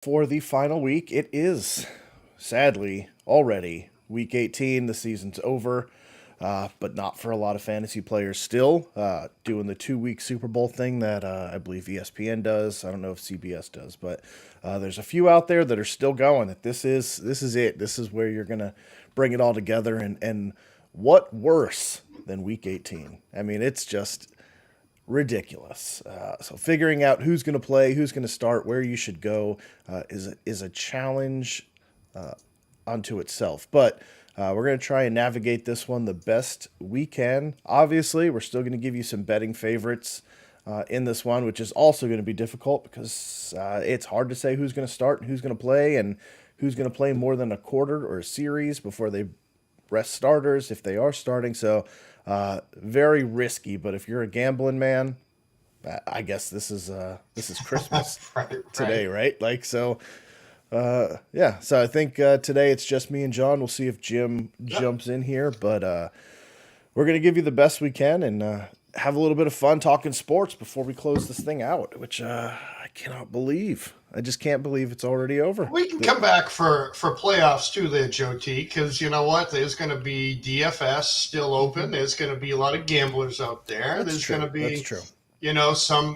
For the final week. It is sadly already week 18. The season's over, but not for a lot of fantasy players still. Doing the 2 week Super Bowl thing that I believe ESPN does. I don't know if CBS does, but there's a few out there that are still going. That this is it. This is where you're gonna bring it all together. And what worse than week 18? I mean, it's just ridiculous. So figuring out who's going to play, who's going to start, where you should go is a challenge unto itself. But we're going to try and navigate this one the best we can. Obviously, we're still going to give you some betting favorites in this one, which is also going to be difficult because it's hard to say who's going to start and who's going to play and who's going to play more than a quarter or a series before they rest starters if they are starting. So very risky. But if you're a gambling man, I guess this is Christmas Right, today, right. right? Like so. Yeah. So I think today it's just me and John. We'll see if Jim Yep. jumps in here, but we're gonna give you the best we can and have a little bit of fun talking sports before we close this thing out. Which I cannot believe. I just can't believe it's already over. We can come back for playoffs too, there, Joe T. Because you know what? There's going to be DFS still open. Mhm. There's going to be a lot of gamblers out there. That's There's going true. to That's be, true.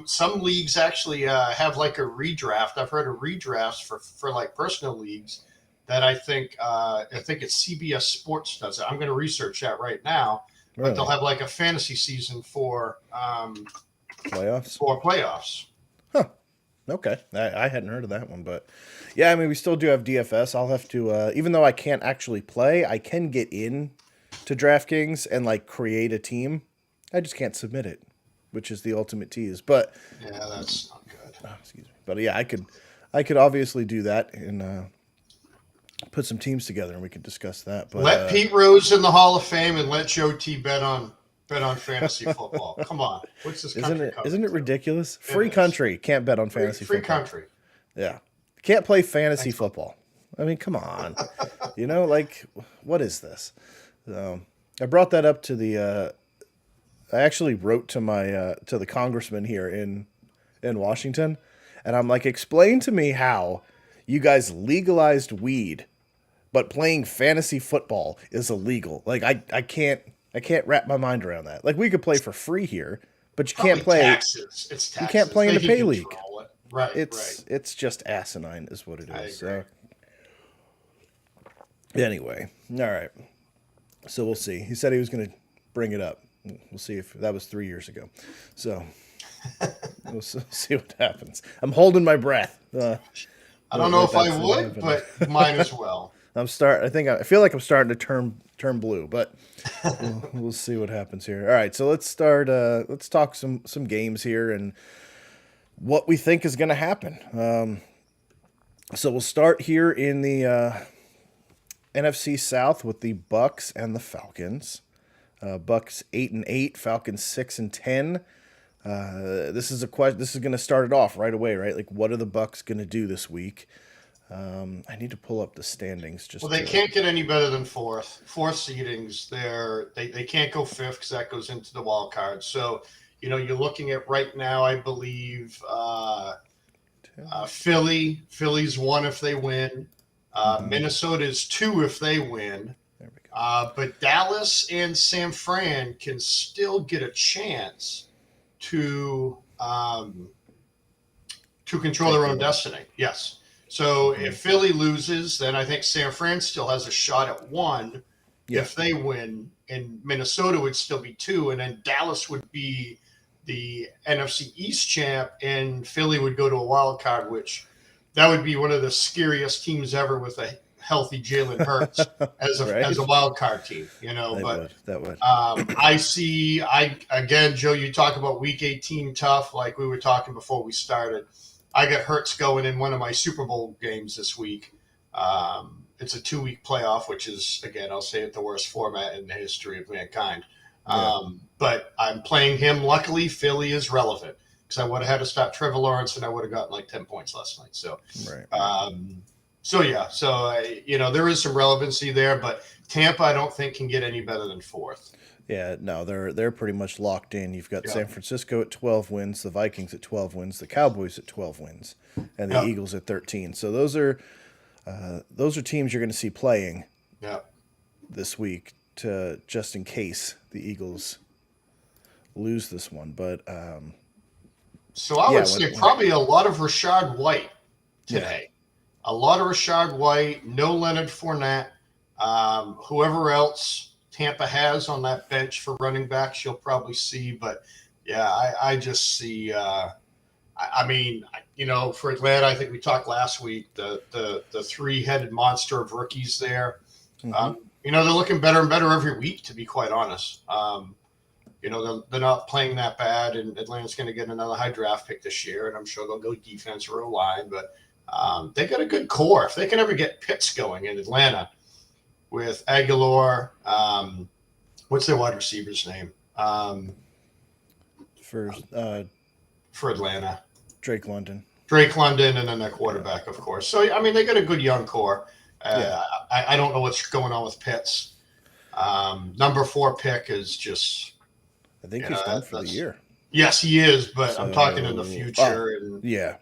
some leagues actually have like a redraft. I've heard of redrafts for like personal leagues that I think it's CBS Sports does it. I'm going to research that right now. But they'll Really? have like a fantasy season Playoffs? for playoffs. Huh. Okay, I hadn't heard of that one, but yeah, I mean, we still do have DFS. I'll have to, even though I can't actually play, I can get in to DraftKings and like create a team. I just can't submit it, which is the ultimate tease. But Yeah, that's not good. excuse me. But yeah, I could obviously do that and put some teams together, and we could discuss that. But Let Pete Rose in the Hall of Fame and let Joe T bet on fantasy football. Come on, what's this isn't country it coming isn't it to? ridiculous? It Free is country can't bet on fantasy free football. country. Yeah, can't play fantasy Thanks. football. I mean, come on. Like, what is this? So, I brought that up to the. I actually wrote to my to the congressman here in Washington, and I'm like, explain to me how you guys legalized weed, but playing fantasy football is illegal. Like, I can't wrap my mind around that. Like, we could play for free here, but you can't Probably play. taxes. It's You can't taxes. play in They the can pay league. control it. Right, right. It's just asinine, is what it I is. agree. So anyway, all right. So we'll see. He said he was going to bring it up. We'll see if that was 3 years ago. So we'll see what happens. I'm holding my breath. I don't know That if I that's going to would, happen. but mine as well. I feel like I'm starting to turn blue, but we'll see what happens here. All right, so let's start. Let's talk some games here and what we think is going to happen. So we'll start here in the NFC South with the Bucks and the Falcons. Bucks 8-8, Falcons 6-10. This is a question. This is going to start it off right away, right? Like, what are the Bucks going to do this week? I need to pull up the standings Well, just they to. can't get any better than fourth. Fourth seedings, they can't go fifth because that goes into the wild card. So, you're looking at right now, I believe, Philly. Philly's one if they win. Mm-hmm. Minnesota's two if they win. There we go. But Dallas and San Fran can still get a chance to to control Take their the own win. destiny. Yes. So Mm-hmm. if Philly loses, then I think San Fran still has a shot at one Yeah. if they win, and Minnesota would still be two, and then Dallas would be the NFC East champ, and Philly would go to a wild card, which that would be one of the scariest teams ever with a healthy Jalen Hurts as a Right? wild card team, That But would. That would. I see. I again, Joe. You talk about Week 18 tough, like we were talking before we started. I got Hurts going in one of my Super Bowl games this week. It's a 2 week playoff, which is again, I'll say it, the worst format in the history of mankind. Yeah. But I'm playing him. Luckily, Philly is relevant because I would have had to stop Trevor Lawrence and I would have gotten like 10 points last night. So, Right. Right. um, so yeah. So there is some relevancy there, but Tampa, I don't think can get any better than fourth. Yeah, no, they're pretty much locked in. You've got Yeah. San Francisco at 12 wins, the Vikings at 12 wins, the Cowboys at 12 wins, and the Yeah. Eagles at 13. So those are teams you're going to see playing Yeah. this week to just in case the Eagles lose this one. But So I yeah, would say probably a lot of Rashad White today. A lot of Rashad White, no Leonard Fournette. Whoever else Tampa has on that bench for running backs, you'll probably see. But yeah, I just see. I mean, for Atlanta, I think we talked last week. The three-headed monster of rookies there. mhm. They're looking better and better every week. To be quite honest, they're not playing that bad, and Atlanta's going to get another high draft pick this year, and I'm sure they'll go defense or O-line, but they got a good core. If they can ever get Pitts going in Atlanta with Aguilar, what's their wide receiver's name for Atlanta? Drake London. Drake London, and then their quarterback, of course. So, I mean, they got a good young core. Yeah. I don't know what's going on with Pitts. Number 4 pick is just... I think he's done for the year. Yes, he is, but I'm talking in the future. Yeah.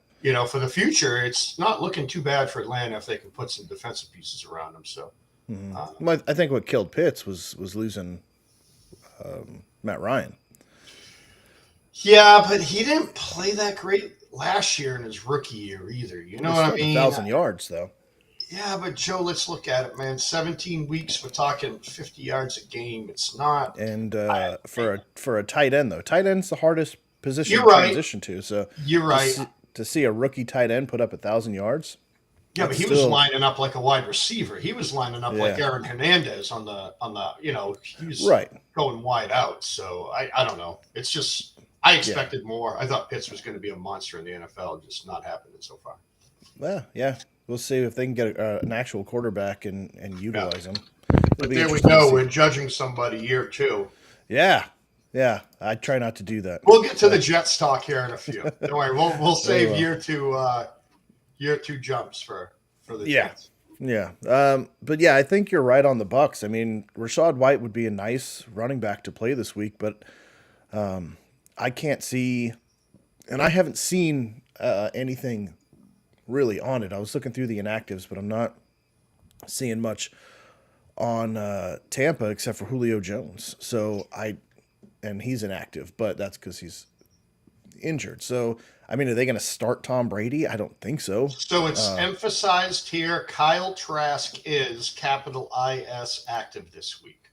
For the future, it's not looking too bad for Atlanta if they can put some defensive pieces around them. So, I think what killed Pitts was losing Matt Ryan. Yeah, but he didn't play that great last year in his rookie year either. You know what I mean? 1,000 yards though. Yeah, but Joe, let's look at it, man. 17 weeks, we're talking 50 yards a game. It's not. And for a tight end though, tight end's the hardest position You're to right. transition to. So You're right. To see a rookie tight end put up 1,000 yards. Yeah, but he was lining up like a wide receiver. He was lining up like Yeah. Aaron Hernandez on the he was Right. going wide out. So I don't know. It's just I expected more. I thought Pitts was going to be a monster in the NFL, just not happening so far. Well, yeah. We'll see if they can get an actual quarterback and utilize him. But there we go. We're judging somebody year 2. Yeah. Yeah. I try not to do that. We'll get to the Jets talk here in a few. Don't worry. We'll save year 2 jumps for the Jets. Yeah. But yeah, I think you're right on the Bucks. I mean, Rashad White would be a nice running back to play this week, but I can't see, and I haven't seen anything really on it. I was looking through the inactives, but I'm not seeing much on Tampa except for Julio Jones. And he's inactive, but that's because he's injured. So, I mean, are they going to start Tom Brady? I don't think so. So it's emphasized here, Kyle Trask is capital IS active this week.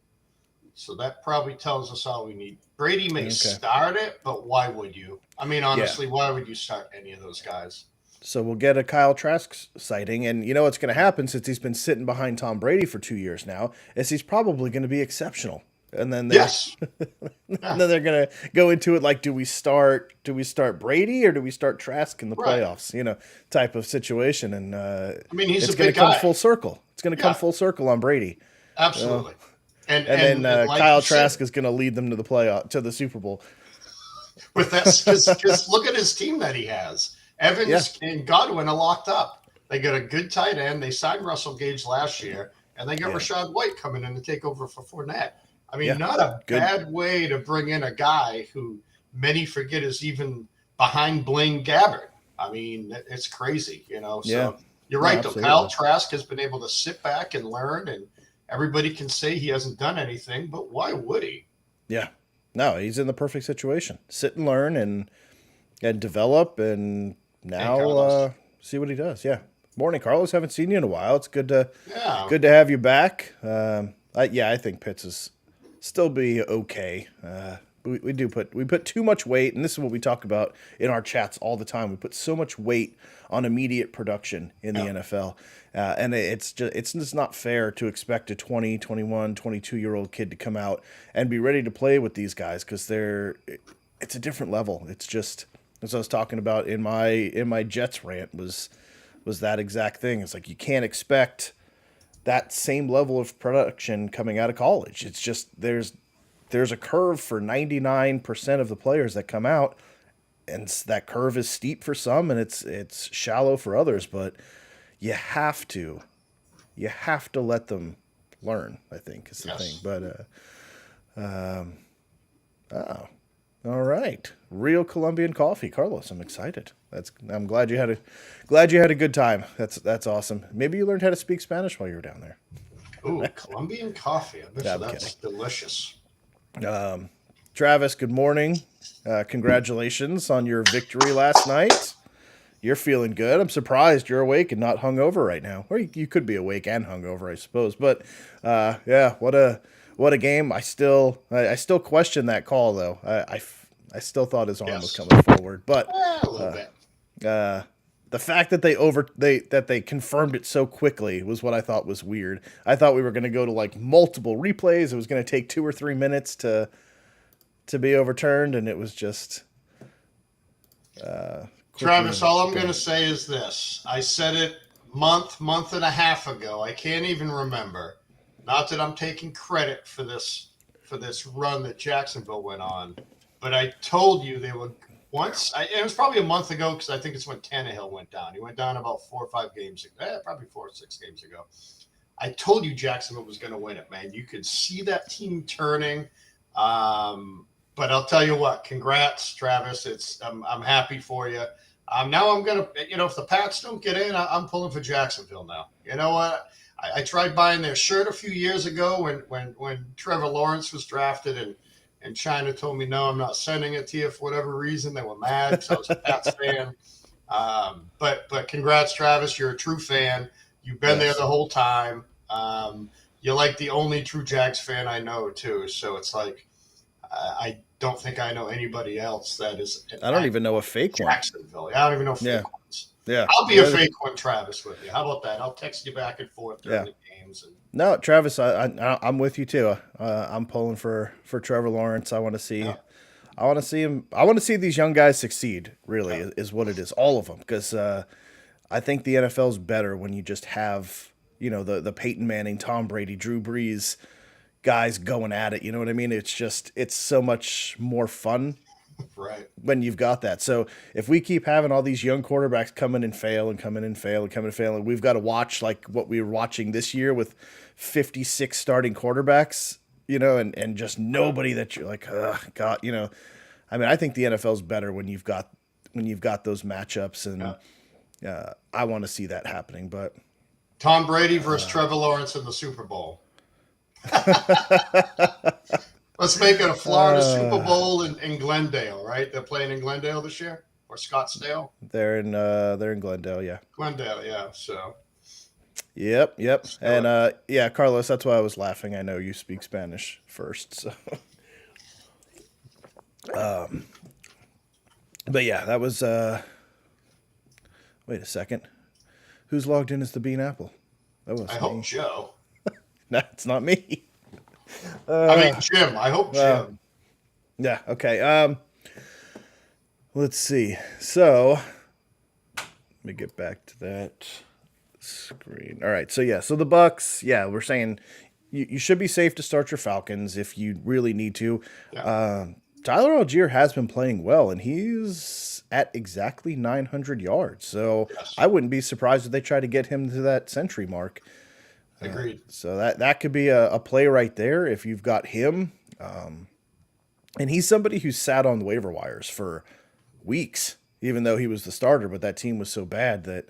So that probably tells us all we need. Brady may start it, but why would you? I mean, honestly, why would you start any of those guys? So we'll get a Kyle Trask sighting, and you know what's going to happen since he's been sitting behind Tom Brady for 2 years now is he's probably going to be exceptional. And then and then they're going to go into it like, do we start Brady or do we start Trask in the playoffs? Type of situation. And I mean, he's it's a big going to guy. come full circle. It's going to come full circle on Brady. Absolutely. And then like Kyle Trask is going to lead them to the Super Bowl. With that, because look at his team that he has. Evans and Godwin are locked up. They got a good tight end. They signed Russell Gage last year, and they got Rashad White coming in to take over for Fournette. I mean, not a bad way to bring in a guy who many forget is even behind Blaine Gabbert. I mean, it's crazy, So you're right, though. Kyle Trask has been able to sit back and learn, and everybody can say he hasn't done anything, but why would he? Yeah. No, he's in the perfect situation. Sit and learn and develop, and now see what he does. Yeah. Morning, Carlos. Haven't seen you in a while. It's good to have you back. I think Pitts is still be okay. We put too much weight, and this is what we talk about in our chats all the time. We put so much weight on immediate production in the NFL, and it's just not fair to expect a 20, 21, 22-year-old kid to come out and be ready to play with these guys because it's a different level. It's just, as I was talking about in my Jets rant was that exact thing. It's like you can't expect that same level of production coming out of college. It's just there's a curve for 99% of the players that come out, and that curve is steep for some and it's shallow for others, but you have to let them learn, I think is the thing. Um, oh, all right. Real Colombian coffee, Carlos. I'm excited. I'm glad you had a good time. That's awesome. Maybe you learned how to speak Spanish while you were down there. Ooh, Colombian coffee. I bet No, you I'm kidding. that's delicious. Travis, good morning. Congratulations on your victory last night. You're feeling good. I'm surprised you're awake and not hungover right now. Or you could be awake and hungover, I suppose. But yeah, what a game. I still question that call though. I still thought his arm was Yes. coming forward, but A little bit. the fact that they confirmed it so quickly was what I thought was weird. I thought we were going to go to like multiple replays. It was going to take 2 or 3 minutes to be overturned, and it was just Travis, all I'm quickly. going to say is this. I said it month and a half ago. I can't even remember. Not that I'm taking credit for this run that Jacksonville went on, but I told you they would it was probably a month ago because I think it's when Tannehill went down. He went down about 4 or 5 games ago, probably 4 or 6 games ago. I told you Jacksonville was going to win it, man. You could see that team turning. But I'll tell you what, congrats, Travis. I'm happy for you. Now I'm gonna, if the Pats don't get in, I'm pulling for Jacksonville now. You know what? I tried buying their shirt a few years ago when Trevor Lawrence was drafted, and China told me no, I'm not sending it to you for whatever reason. They were mad because I was a Pats fan. But congrats, Travis. You're a true fan. You've been there Yes. the whole time. You're like the only true Jags fan I know too. So it's like I don't think I know anybody else that is I don't even know a fake one. Jacksonville. I don't even know Yeah. fake ones. Yeah. I'll be a fake one, Travis, with you. How about that? I'll text you back and forth during Yeah. the games. And No, Travis, I'm with you too. I'm pulling for Trevor Lawrence. yeah, I want to see him. I want to see these young guys succeed. Really, yeah, is what it is. All of them, because I think the NFL's better when you just have the Peyton Manning, Tom Brady, Drew Brees guys going at it. You know what I mean? It's so much more fun right. when you've got that. So if we keep having all these young quarterbacks coming and fail and coming and fail and coming and fail, and we've got to watch like what we were watching this year with 56 starting quarterbacks, and just nobody that you're like, God, I mean, I think the NFL's better when you've got those matchups, and Yeah. I want to see that happening. But Tom Brady versus Trevor Lawrence in the Super Bowl. Let's make it a Florida Super uh, Bowl in Glendale, right? They're playing in Glendale this year or Scottsdale. they're in Glendale, yeah. Glendale, yeah. So, Yep. so And yeah, Carlos, that's why I was laughing. I know you speak Spanish first, so. But yeah, that was wait a second. Who's logged in as the Bean Apple? That I was hope me. Joe. No, it's not me. I mean Jim. I hope Well, Jim. yeah, okay. Let's see. So, let me get back to that screen. All right. So yeah, so the Bucks, yeah, we're saying you should be safe to start your Falcons if you really need to. Yeah. Tyler Algier has been playing well, and he's at exactly 900 yards. So Yes. I wouldn't be surprised if they try to get him to that century mark. Agreed. So that could be a play right there if you've got him. And he's somebody who sat on the waiver wires for weeks, even though he was the starter. But that team was so bad that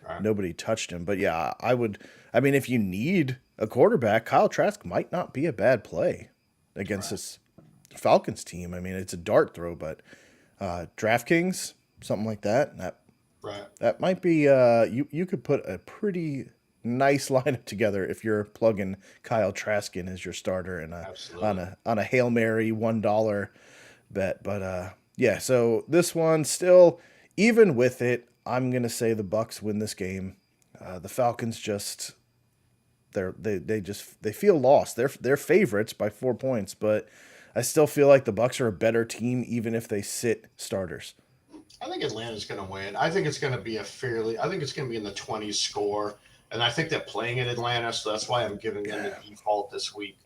All right. nobody touched him. But yeah, I would. I mean, if you need a quarterback, Kyle Trask might not be a bad play against this Falcons team. I mean, it's a dart throw, but DraftKings, something like that. Right. That might be. You could put a pretty nice lineup together if you're plugging Kyle Trask in as your starter and Absolutely. on a Hail Mary $1 bet. But yeah, so this one still, even with it, I'm gonna say the Bucks win this game. The Falcons just they feel lost. They're favorites by 4 points, but I still feel like the Bucks are a better team even if they sit starters. I think Atlanta's going to win. I think it's going to be I think it's going to be in the 20s score. And I think they're playing in Atlanta, so that's why I'm giving them the default this week,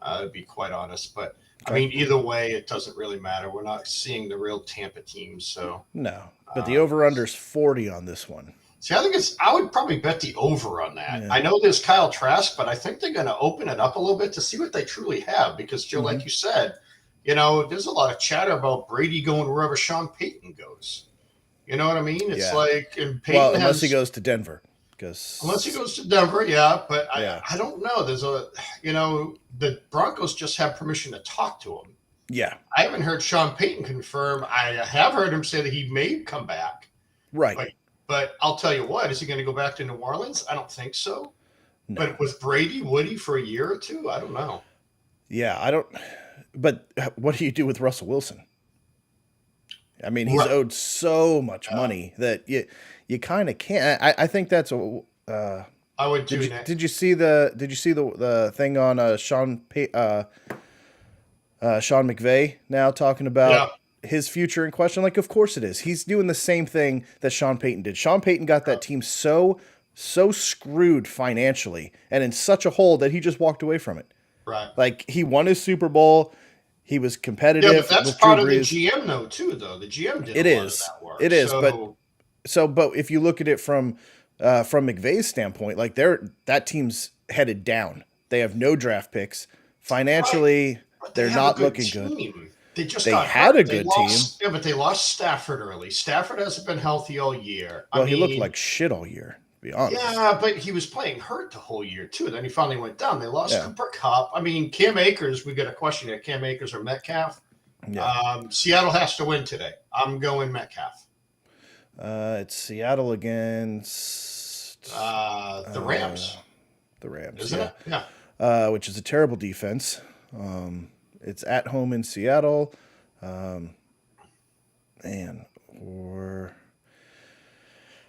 to be quite honest. But, I Okay. mean, either way, it doesn't really matter. We're not seeing the real Tampa teams. So, No, but the uh, over under is 40 on this one. See, I think I would probably bet the over on that. Yeah. I know there's Kyle Trask, but I think they're going to open it up a little bit to see what they truly have. Because, Joe, Hmm. like you said, there's a lot of chatter about Brady going wherever Sean Payton goes. You know what I mean? It's Yeah. like, and Well, Payton unless he has, goes to Denver, unless he because goes to Denver, yeah, but yeah, I don't know. The Broncos just have permission to talk to him. yeah, I haven't heard Sean Payton confirm. I have heard him say that he may come back. right. But but I'll tell you what, is he going to go back to New Orleans? I don't think so. No. But with Brady, would he for a year or two? I don't know. Yeah, I don't. But what do you do with Russell Wilson? I mean, he's Right. owed so much money that you kind of can't. I think that's a. I would Did do you that. did you see the thing on Sean McVay now talking Yeah. about his future in question? Like, of course it is. He's doing the same thing that Sean Payton did. Sean Payton got that team so screwed financially and in such a hole that he just walked away from it. Right. Like, he won his Super Bowl. He was Yeah, but competitive that's with Drew part of the Brees. GM though, too, though. The GM did It a lot of is. that work. It is. But So but if you look at it from McVay's standpoint, like that team's headed down. They have no draft picks. right. Financially, But they they're have a not good looking good. team. They just They got had hurt. a They good team. lost, yeah, but they lost Stafford early. Stafford hasn't been healthy all year. I Well, he looked mean, like shit all year, to be honest. yeah, but he was playing hurt the whole year too. Then he finally went down. They lost Yeah. Cooper Cup. I mean, Cam Akers. We got a question here: Cam Akers or Metcalf? Yeah. Seattle has to win today. I'm going Metcalf. It's Seattle against The Rams, the Rams, isn't yeah. it? Yeah. Which is a terrible defense. It's at home in Seattle. Man, or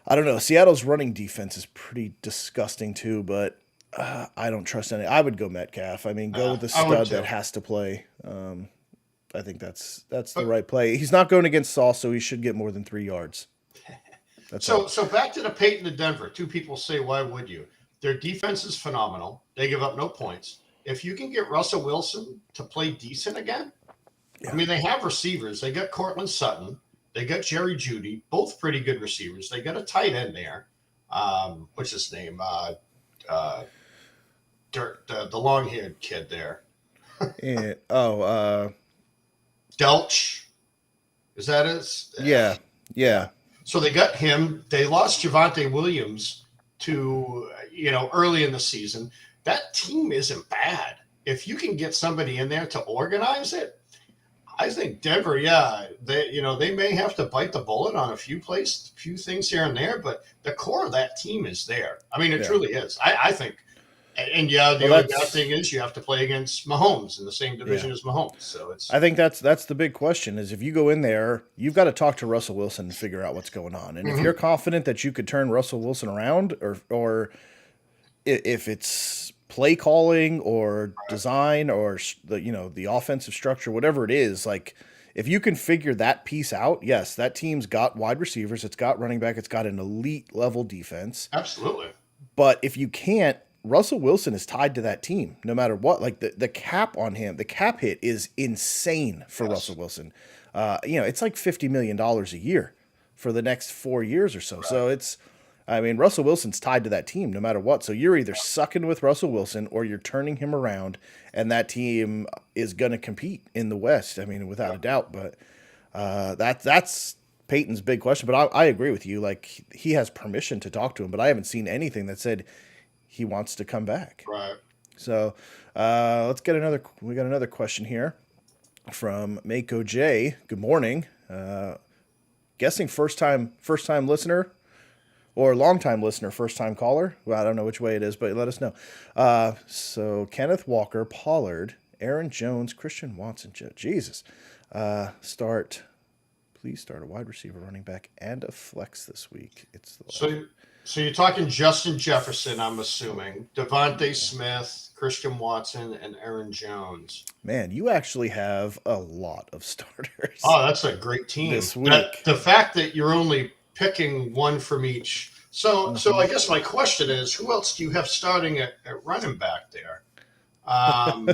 I don't know. Seattle's running defense is pretty disgusting too, but I don't trust any. I would go Metcalf. I mean, go with the I would stud too. that has to play. I think that's the But right play. He's not going against Saul, so he should get more than 3 yards. That's so all. so back to the Peyton to Denver. Two people say, why would you? Their defense is phenomenal. They give up no points. If you can get Russell Wilson to play decent again, I Yeah. mean, they have receivers. They got Cortland Sutton. They got Jerry Judy, both pretty good receivers. They got a tight end there. What's his name? Dirt, the long-haired kid there. And, oh, Delch. Is that his? yeah, yeah, So they got him. They lost Javante Williams to, early in the season. That team isn't bad. If you can get somebody in there to organize it, I think Denver, yeah, they may have to bite the bullet on a few things here and there, but the core of that team is there. I mean, it yeah. truly is. I think, and yeah, the Well, only bad that's thing is you have to play against Mahomes in the same division yeah. as Mahomes. So it's I think that's the big question is if you go in there, you've got to talk to Russell Wilson and figure out what's going on. And if Mhm. you're confident that you could turn Russell Wilson around, or if it's play calling or design or the offensive structure, whatever it is, like if you can figure that piece out, yes, that team's got wide receivers, it's got running back, it's got an elite level defense. absolutely But if you can't, Russell Wilson is tied to that team no matter what. Like the cap on him, the cap hit is insane for yes, Russell Wilson. It's like $50 million a year for the next 4 years or so. right, So I mean, Russell Wilson's tied to that team no matter what. So you're either sucking with Russell Wilson or you're turning him around, and that team is going to compete in the West. I mean, without yeah, a doubt. But that's Peyton's big question. But I agree with you. Like he has permission to talk to him, but I haven't seen anything that said he wants to come back. right. So let's get another. We got another question here from Mako J. Good morning. Guessing first time listener or long time listener, first time caller. Well, I don't know which way it is, but let us know. So Kenneth Walker, Pollard, Aaron Jones, Christian Watson, Jesus. Please start a wide receiver, running back, and a flex this week. It's the So, so you're talking Justin Jefferson, I'm assuming, Devontae Smith, Christian Watson, and Aaron Jones. man. You actually have a lot of starters Oh, that's a great team. this That week. the fact that you're only picking one from each. So Hmm. I guess my question is, who else do you have starting at running back there? Um,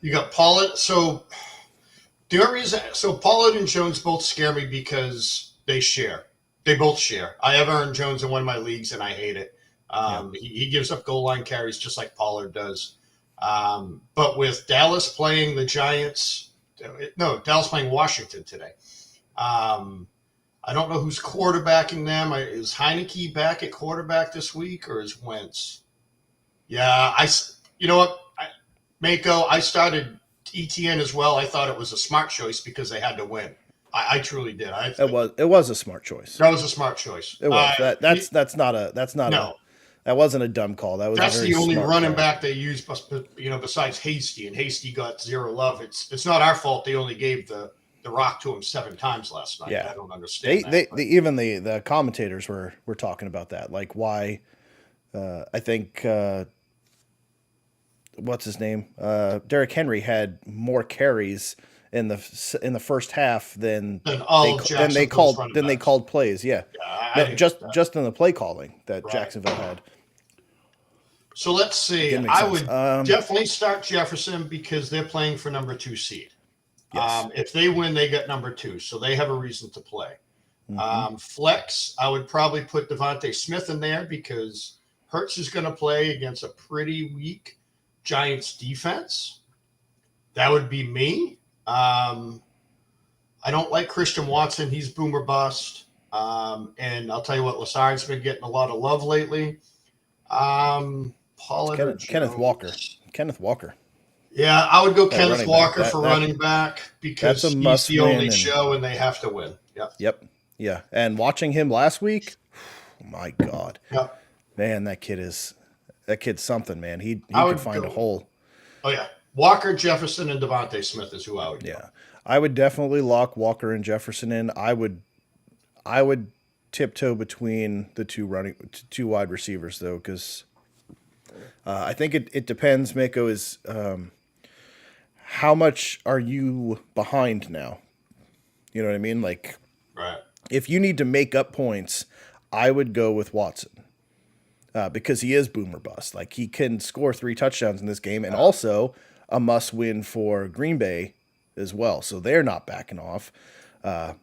you got Pollard. So the only reason, so Pollard and Jones both scare me because they share. They both share. I have Aaron Jones in one of my leagues, and I hate it. He gives up goal line carries just like Pollard does. But with Dallas playing the Giants, no, Dallas playing Washington today. I don't know who's quarterbacking them. Is Heineke back at quarterback this week, or is Wentz? Yeah, you know what, Mako, I started ETN as well. I thought it was a smart choice because they had to win. I truly did. It was a smart choice. That was a smart choice. It was. That wasn't a dumb call. That's the only running back they used, besides Hasty, and Hasty got zero love. It's not our fault. They only gave the rock to him 7 times last night. Yeah. I don't understand. Even the commentators were talking about that, like why. I think what's his name? Derrick Henry had more carries in the first half than they called plays. Yeah, just in the play calling that Jacksonville had. So let's see. I would definitely start Jefferson because they're playing for number 2 seed. Yes. If they win, they get number 2, so they have a reason to play. Mm-hmm. Flex, I would probably put Devontae Smith in there because Hurts is going to play against a pretty weak Giants defense. That would be me. I don't like Christian Watson. He's boomer bust. And I'll tell you what, Lassard's been getting a lot of love lately. Kenneth Walker. Yeah, I would go Kenneth Walker for running back because he's the only show and they have to win. Yep. Yeah. And watching him last week, oh my God. Yep. Man, that kid's something, man. He could find a hole. Oh, yeah. Walker, Jefferson, and Devontae Smith is who I would go. Yeah. I would definitely lock Walker and Jefferson in. I would tiptoe between the two wide receivers, though, because I think it depends, Mako, is how much are you behind now? You know what I mean? Like, right. If you need to make up points, I would go with Watson. Because he is boomer bust. Like, he can score 3 touchdowns in this game, and also a must win for Green Bay as well. So they're not backing off. I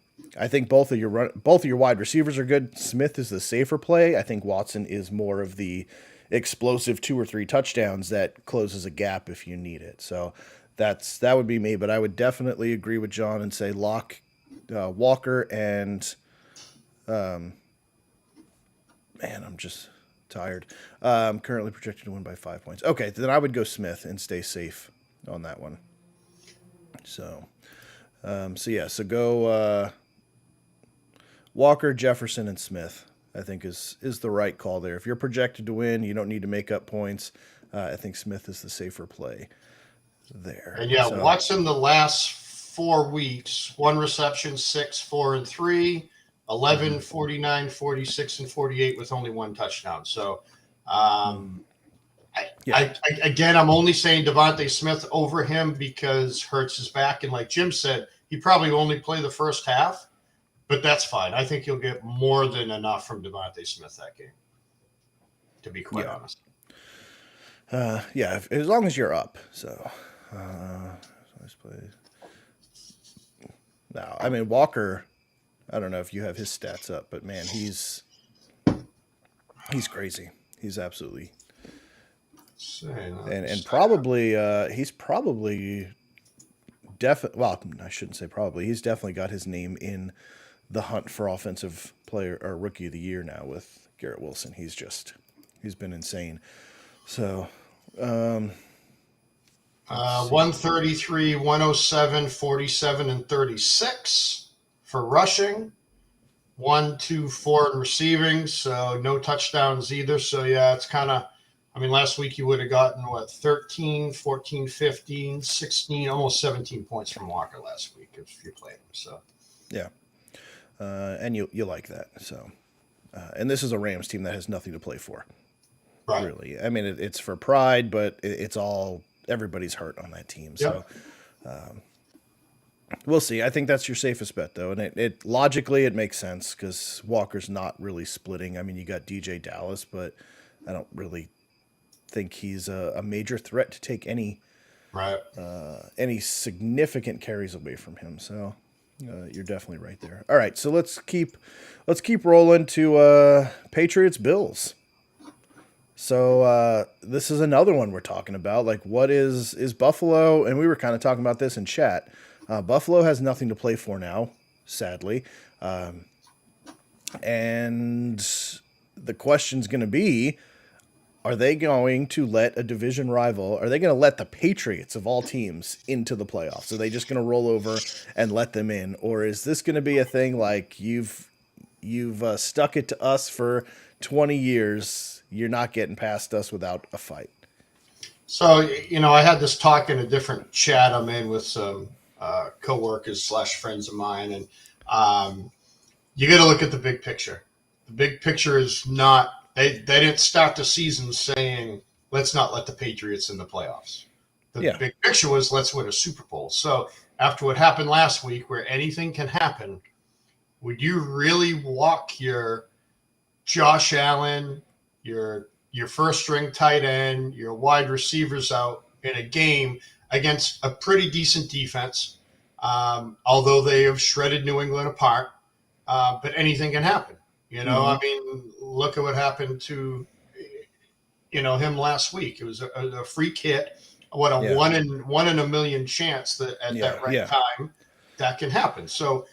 think both of your wide receivers are good. Smith is the safer play. I think Watson is more of the explosive 2 or 3 touchdowns that closes a gap if you need it. So that would be me. But I would definitely agree with John and say lock Walker and man, I'm just tired. Currently projected to win by 5 points. Okay, then I would go Smith and stay safe on that one. So go Walker, Jefferson, and Smith. I think is the right call there. If you're projected to win, you don't need to make up points. I think Smith is the safer play there. And Watson the last 4 weeks, 1 reception, 6, 4, and 3. 11, 49, 46, and 48 with only 1 touchdown. So, I'm only saying Devontae Smith over him because Hurts is back. And like Jim said, he probably only play the first half, but that's fine. I think you'll get more than enough from Devontae Smith that game, to be quite honest. As long as you're up. So, nice play. No, I mean, Walker, I don't know if you have his stats up, but man, he's crazy. He's absolutely and probably he's probably well, I shouldn't say probably. He's definitely got his name in the hunt for offensive player or rookie of the year now with Garrett Wilson. He's been insane. So 133, 107, 47, and 36 for rushing, 1, 2, 4 in receiving, so no touchdowns either. So, yeah, it's kind of, last week you would have gotten, 13, 14, 15, 16, almost 17 points from Walker last week if you played him. So, yeah. And you like that. So, and this is a Rams team that has nothing to play for. Right. Really. It's for pride, but it's all, everybody's hurt on that team. So, we'll see. I think that's your safest bet, though, and it logically it makes sense because Walker's not really splitting. You got DJ Dallas, but I don't really think he's a major threat to take any significant carries away from him. So You're definitely right there. All right, so let's keep rolling to Patriots Bills. So this is another one we're talking about. Like, what is Buffalo? And we were kind of talking about this in chat. Buffalo has nothing to play for now, sadly, and the question's going to be: are they going to let a division rival? Are they going to let the Patriots of all teams into the playoffs? Are they just going to roll over and let them in, or is this going to be a thing like you've stuck it to us for 20 years? You're not getting past us without a fight. So, I had this talk in a different chat I'm in with some coworkers / friends of mine, and you got to look at the big picture. The big picture is not they didn't start the season saying let's not let the Patriots in the playoffs. The Yeah. big picture was let's win a Super Bowl. So after what happened last week, where anything can happen, would you really walk your Josh Allen, your first string tight end, your wide receivers out in a game against a pretty decent defense, although they have shredded New England apart? But anything can happen. I mean, look at what happened to him last week. It was a freak hit. What a Yeah. one in a million chance that at that right time that can happen. So,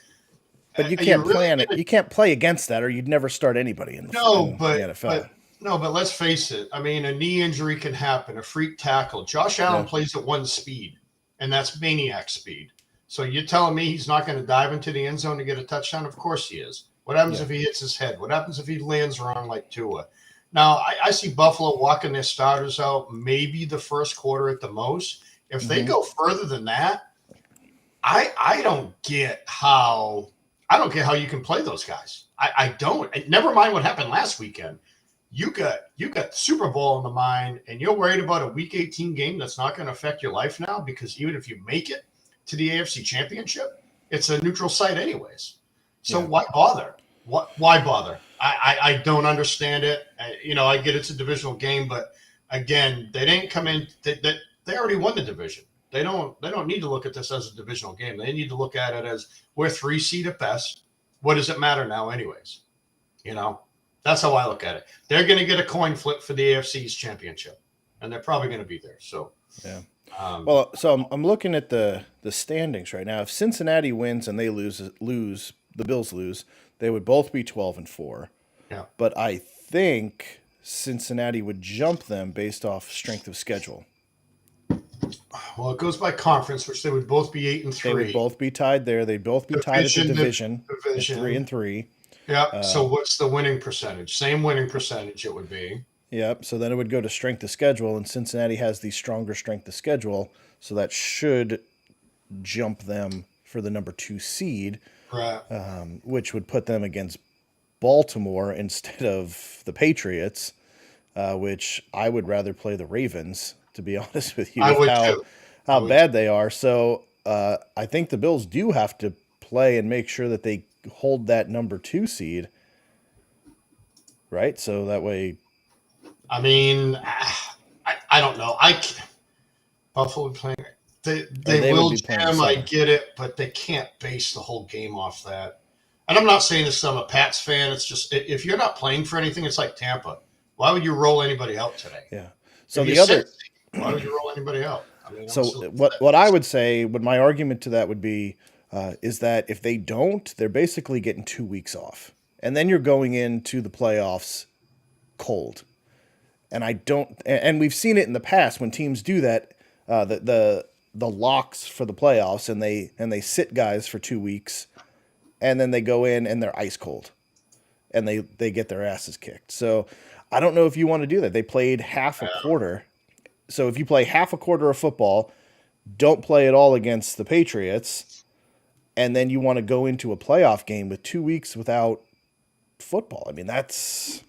But you are can't really plan it. gonna- You can't play against that, or you'd never start anybody in the NFL. But let's face it. I mean, a knee injury can happen, a freak tackle. Josh Allen Yeah. plays at one speed, and that's maniac speed. So you're telling me he's not going to dive into the end zone to get a touchdown? Of course he is. What happens if he hits his head? What happens if he lands wrong like Tua? Now, I see Buffalo walking their starters out maybe the first quarter at the most. If they go further than that, I don't get how you can play those guys. I don't. Never mind what happened last weekend. You got the Super Bowl in the mind, and you're worried about a Week 18 game that's not going to affect your life now, because even if you make it to the AFC Championship, it's a neutral site anyways. So why bother? Why bother? I don't understand it. I get it's a divisional game, but again, they didn't come in. They already won the division. They don't need to look at this as a divisional game. They need to look at it as we're 3 seed at best. What does it matter now, anyways? That's how I look at it. They're going to get a coin flip for the AFC's championship, and they're probably going to be there. So, yeah. Well, so I'm looking at the standings right now. If Cincinnati wins and they lose, the Bills lose, they would both be 12-4. Yeah. But I think Cincinnati would jump them based off strength of schedule. Well, it goes by conference, which they would both be 8-3. They would both be tied there. They'd both be tied at the division. 3-3. Yeah. So what's the winning percentage? Same winning percentage it would be. Yep. So then it would go to strength of schedule, and Cincinnati has the stronger strength of schedule, so that should jump them for the number 2 seed, Right. which would put them against Baltimore instead of the Patriots, which I would rather play the Ravens, to be honest with you, I would how too. bad they are. So I think the Bills do have to play and make sure that they hold that number 2 seed, right? So that way. I mean, I don't know. Buffalo playing. They will jam. I get it, but they can't base the whole game off that. And I'm not saying this. I'm a Pats fan. It's just if you're not playing for anything, it's like Tampa. Why would you roll anybody out today? Yeah. So why would you roll anybody out? I mean, so what I would say, what my argument to that would be, is that if they don't, they're basically getting 2 weeks off, and then you're going into the playoffs cold. And we've seen it in the past when teams do that, the locks for the playoffs, and they sit guys for 2 weeks, and then they go in and they're ice cold, and they get their asses kicked. So I don't know if you want to do that. They played half a quarter. So if you play half a quarter of football, don't play at all against the Patriots, and then you want to go into a playoff game with 2 weeks without football. I mean, that's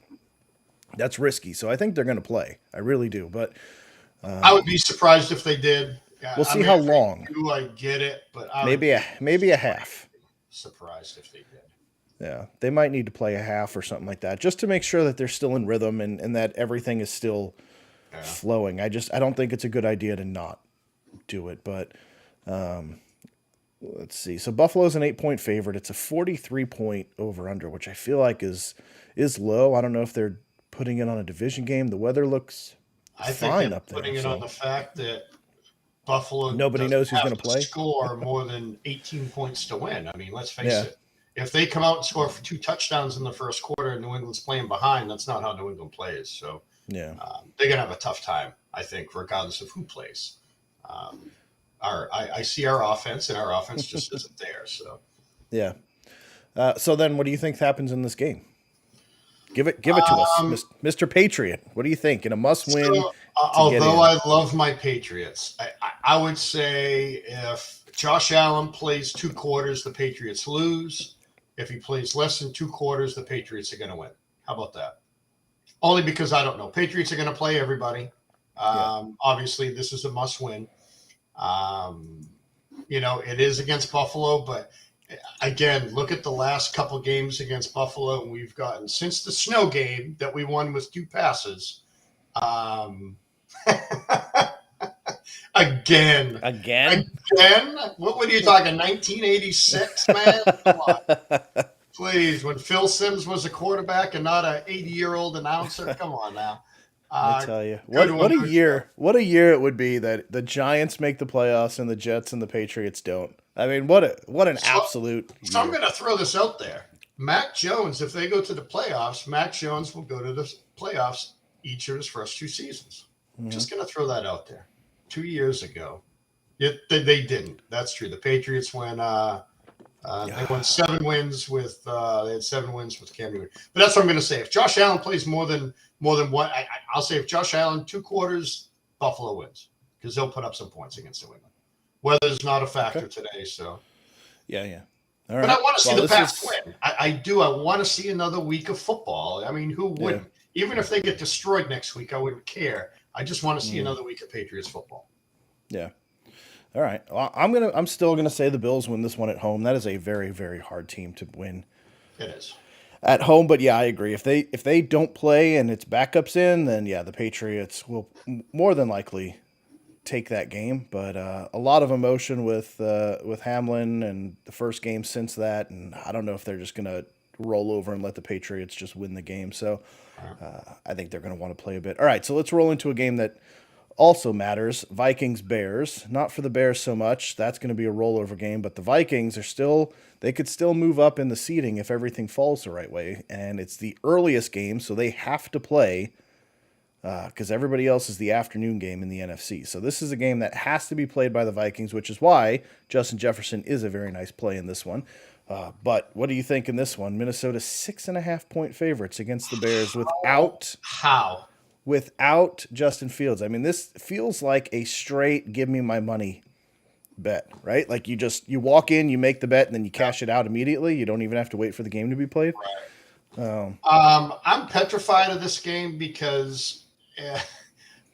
risky. So I think they're going to play. I really do. But I would be surprised if they did. We'll see how long. I get it, but maybe a half. Surprised if they did. Yeah, they might need to play a half or something like that, just to make sure that they're still in rhythm and that everything is still flowing. I don't think it's a good idea to not do it. But let's see. So Buffalo's an 8-point favorite. It's a 43-point over under, which I feel like is low. I don't know if they're putting it on a division game. The weather looks I think fine they're up there. putting it on So the fact that Buffalo nobody doesn't knows who's have going to to play. score more than 18 points to win. I mean, let's face Yeah. it. If they come out and score for 2 touchdowns in the first quarter and New England's playing behind, that's not how New England plays. So Yeah. they're going to have a tough time, I think, regardless of who plays. I see our offense, and our offense just isn't there. So Yeah. So then what do you think happens in this game? Give it to us, Mr. Patriot. What do you think? In a must-win so, to get although in. I love my Patriots, I would say if Josh Allen plays 2 quarters, the Patriots lose. If he plays less than 2 quarters, the Patriots are going to win. How about that? Only because I don't know. Patriots are going to play everybody. Obviously, this is a must-win. It is against Buffalo, but again, look at the last couple games against Buffalo, and we've gotten since the snow game that we won with 2 passes. Again. What were you talking? 1986, man? Come on, please. When Phil Simms was a quarterback and not an 80-year-old announcer, come on now. I tell you, what a year! What a year it would be that the Giants make the playoffs and the Jets and the Patriots don't. I mean, what an absolute. So I'm going to throw this out there. Mac Jones, if they go to the playoffs, Mac Jones will go to the playoffs each of his first 2 seasons. Mm-hmm. Just going to throw that out there. 2 years ago, they didn't. That's true. The Patriots went. They won 7 wins with. They had 7 wins with Cam Newton. But that's what I'm going to say. If Josh Allen plays more than one, I'll say if Josh Allen 2 quarters, Buffalo wins because they'll put up some points against New England. Weather's not a factor today, so. Yeah. All right. But I want to see the Pats win. I do. I want to see another week of football. I mean, who wouldn't? Yeah. Even if they get destroyed next week, I wouldn't care. I just want to see another week of Patriots football. Yeah. All right. Well, I'm still gonna say the Bills win this one at home. That is a very, very hard team to win. It is. At home, but yeah, I agree. If they don't play and it's backups in, then yeah, the Patriots will more than likely take that game. But a lot of emotion with Hamlin and the first game since that, and I don't know if they're just gonna roll over and let the Patriots just win the game. So I think they're gonna want to play a bit. All right, so let's roll into a game that also matters. Vikings-Bears. Not for the Bears so much. That's going to be a rollover game, but the Vikings they could still move up in the seeding if everything falls the right way. And it's the earliest game, so they have to play because everybody else is the afternoon game in the NFC. So this is a game that has to be played by the Vikings, which is why Justin Jefferson is a very nice play in this one. But what do you think in this one? Minnesota 6.5-point favorites against the Bears without Justin Fields. I mean, this feels like a straight give me my money bet, right? Like you walk in, you make the bet, and then you cash it out immediately. You don't even have to wait for the game to be played. Right. I'm petrified of this game because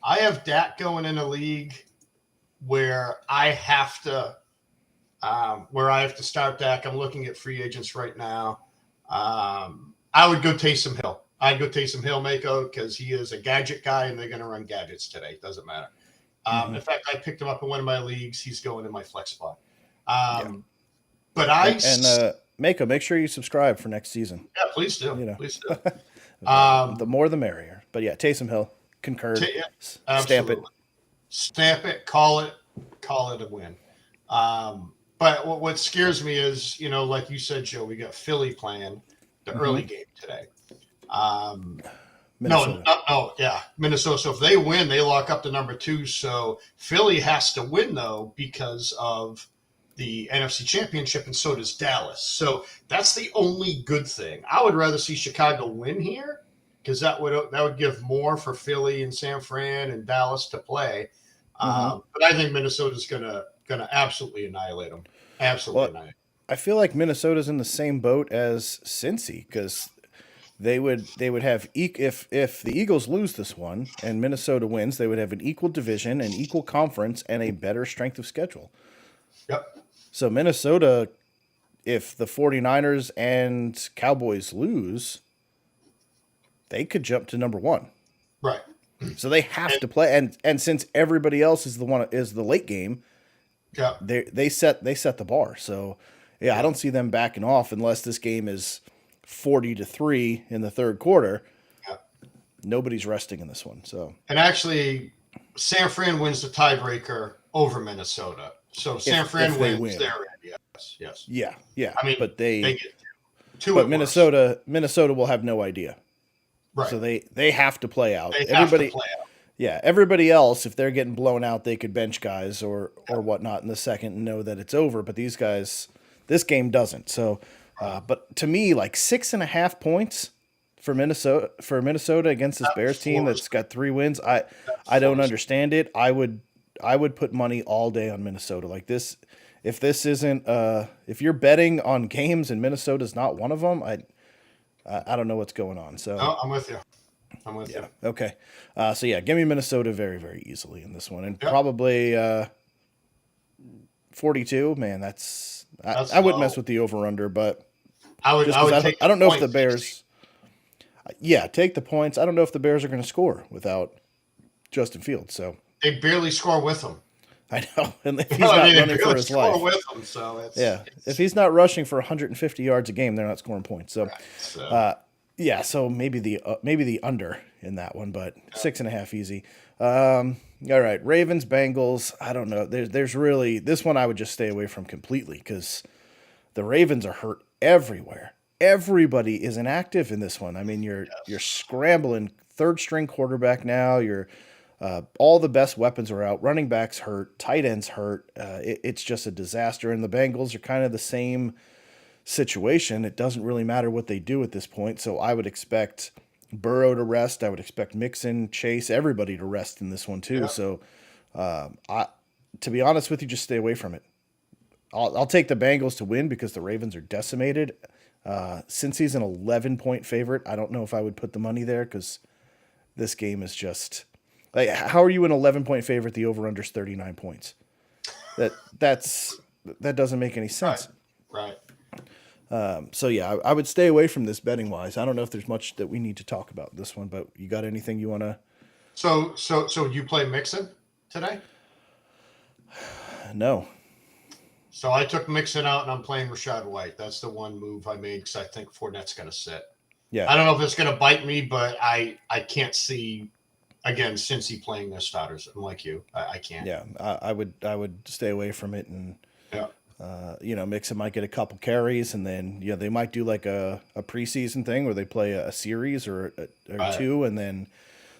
I have Dak going in a league where I have to start Dak. I'm looking at free agents right now. I would go Taysom Hill. I'd go Taysom Hill, Mako, because he is a gadget guy, and they're going to run gadgets today. Doesn't matter. In fact, I picked him up in one of my leagues. He's going in my flex spot. But Mako, make sure you subscribe for next season. Yeah, please do. Please do. The more, the merrier. But yeah, Taysom Hill, concurred. Stamp it. Stamp it. Call it a win. But what scares me is, like you said, Joe, we got Philly playing the early game today. Minnesota. Minnesota. So if they win, they lock up to number 2. So Philly has to win, though, because of the NFC Championship, and so does Dallas. So that's the only good thing. I would rather see Chicago win here because that would give more for Philly and San Fran and Dallas to play. But I think Minnesota's gonna absolutely annihilate them. Annihilate. I feel like Minnesota's in the same boat as Cincy because they would have if the Eagles lose this one and Minnesota wins, they would have an equal division, an equal conference, and a better strength of schedule. Yep. So Minnesota, if the 49ers and Cowboys lose, they could jump to number 1. Right. So they have to play, and since everybody else is the late game, Yeah. They set the bar. So yeah, I don't see them backing off unless this game is 40-3 in the third quarter. Yeah. Nobody's resting in this one. So And actually, San Fran wins the tiebreaker over Minnesota. So San Fran if they wins. win. They're in. Yes. yeah. I mean, but they get two. but at Minnesota will have no idea. worst. So Right. they have to play out. They have to play out. Yeah, everybody else, if they're getting blown out, they could bench guys or whatnot in the second and know that it's over. But these guys, this game doesn't. So, but to me, like 6.5 points for Minnesota against this Bears team that's got 3 wins, I don't understand it. I would put money all day on Minnesota. Like this, if this isn't if you're betting on games and Minnesota's not one of them, I don't know what's going on. So No, I'm with you. I'm with you. okay. So yeah, give me Minnesota very, very easily in this one, and Yep. probably 42. Man, That's I wouldn't low. mess with the over under, but I would. just I would 'cause take. I don't know if the points. Bears. Yeah, take the points. I don't know if the Bears are going to score without Justin Fields. So They barely score with them. I know, and if he's I not mean, they running for barely his score life, with them. So it's yeah, if he's not rushing for 150 yards a game, they're not scoring points. So. So, Yeah, so maybe the under in that one, but 6.5 easy. All right, Ravens, Bengals. I don't know. There's really this one I would just stay away from completely because the Ravens are hurt everywhere. Everybody is inactive in this one. I mean, you're scrambling. Third string quarterback now. You're all the best weapons are out. Running backs hurt. Tight ends hurt. It's just a disaster. And the Bengals are kind of the same situation. It doesn't really matter what they do at this point. So I would expect Burrow to rest. I would expect Mixon, Chase, everybody to rest in this one too. Yeah. So to be honest with you, just stay away from it. I'll take the Bengals to win because the Ravens are decimated. Since he's an 11-point favorite, I don't know if I would put the money there because this game is just like, how are you an 11-point favorite? The over under's 39 points. That doesn't make any sense. right. So yeah, I would stay away from this betting wise. I don't know if there's much that we need to talk about this one, but you got anything you want to? So you play Mixon today? No. So I took Mixon out and I'm playing Rashad White. That's the one move I made because I think Fournette's going to sit. Yeah. I don't know if it's going to bite me, but I can't see again Cincy playing their starters. I'm like you, I can't. Yeah, I would stay away from it, and Yeah. Mixon might get a couple carries, and then they might do like a preseason thing where they play a series or Right. two, and then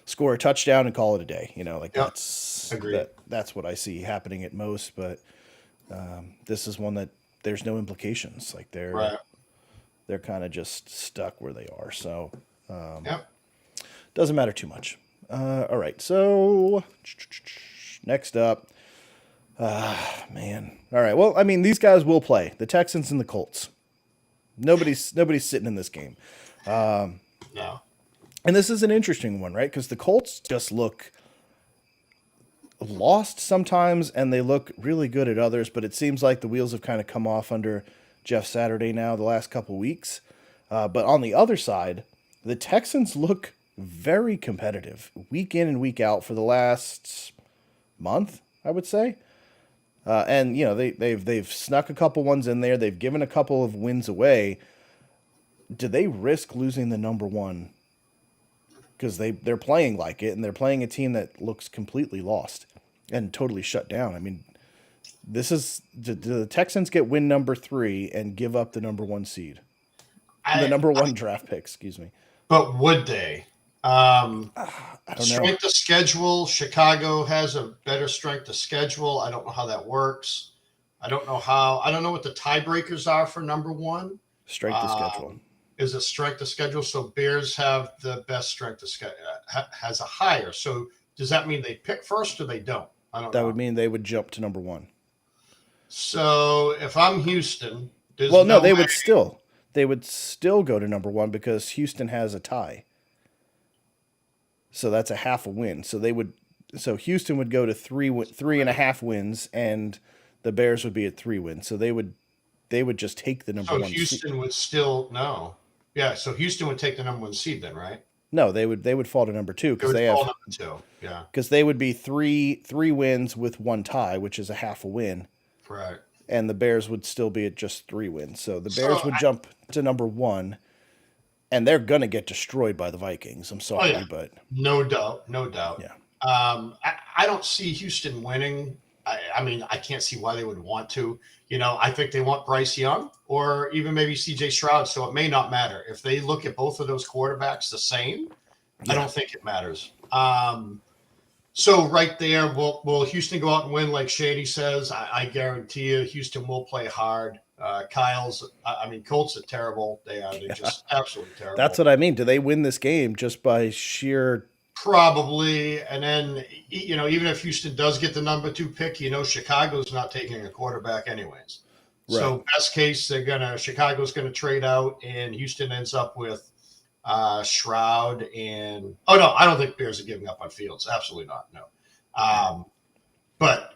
score a touchdown and call it a day. Like Yep. Agreed. that's what I see happening at most. But this is one that there's no implications. Like Right. they're kind of just stuck where they are. So Yep. doesn't matter too much. All right, so next up. Man. All right. Well, I mean, these guys will play. The Texans and the Colts. Nobody's sitting in this game. No. And this is an interesting one, right? Because the Colts just look lost sometimes, and they look really good at others. But it seems like the wheels have kind of come off under Jeff Saturday now the last couple weeks. But on the other side, the Texans look very competitive week in and week out for the last month, I would say. And they've snuck a couple ones in there. They've given a couple of wins away. Do they risk losing the number one? Because they're playing like it, and they're playing a team that looks completely lost and totally shut down. I mean, do the Texans get win number 3 and give up the number 1 seed, the number 1 draft pick? Excuse me. But would they? I don't know. Strength of schedule. Chicago has a better strength of schedule. I don't know how that works. I don't know what the tiebreakers are for number 1. Strength of schedule. Is it strength of schedule? So Bears have the best strength of schedule, has a higher. So does that mean they pick first or they don't? I don't know. That would mean they would jump to number 1. So if I'm Houston, They would still go to number 1 because Houston has a tie. So that's a half a win. So Houston would go to 3.5 wins, and the Bears would be at 3 wins. So they would just take the number 1 seed. Houston would still no. Yeah, so Houston would take the number 1 seed then, right? No, they would fall to number 2 because Number 2. Yeah. because they would be three wins with 1 tie, which is a half a win. Right. and the Bears would still be at just 3 wins. So the So, Bears would jump to number 1, and they're gonna get destroyed by the Vikings. I'm oh yeah, sorry, but no doubt, no doubt. yeah, I don't see Houston winning. I mean, I can't see why they would want to. I think they want Bryce Young or even maybe C.J. Stroud. So it may not matter if they look at both of those quarterbacks the same. I yeah. don't think it matters. So right there, will Houston go out and win like Shady says? I guarantee you, Houston will play hard. Colts are terrible. They are. They're just absolutely terrible. That's what I mean. Do they win this game just by sheer? Probably. And then, even if Houston does get the number 2 pick, Chicago's not taking a quarterback anyways. Right. So best case, Chicago's gonna trade out, and Houston ends up with Shroud and no, I don't think Bears are giving up on Fields. Absolutely not. No. But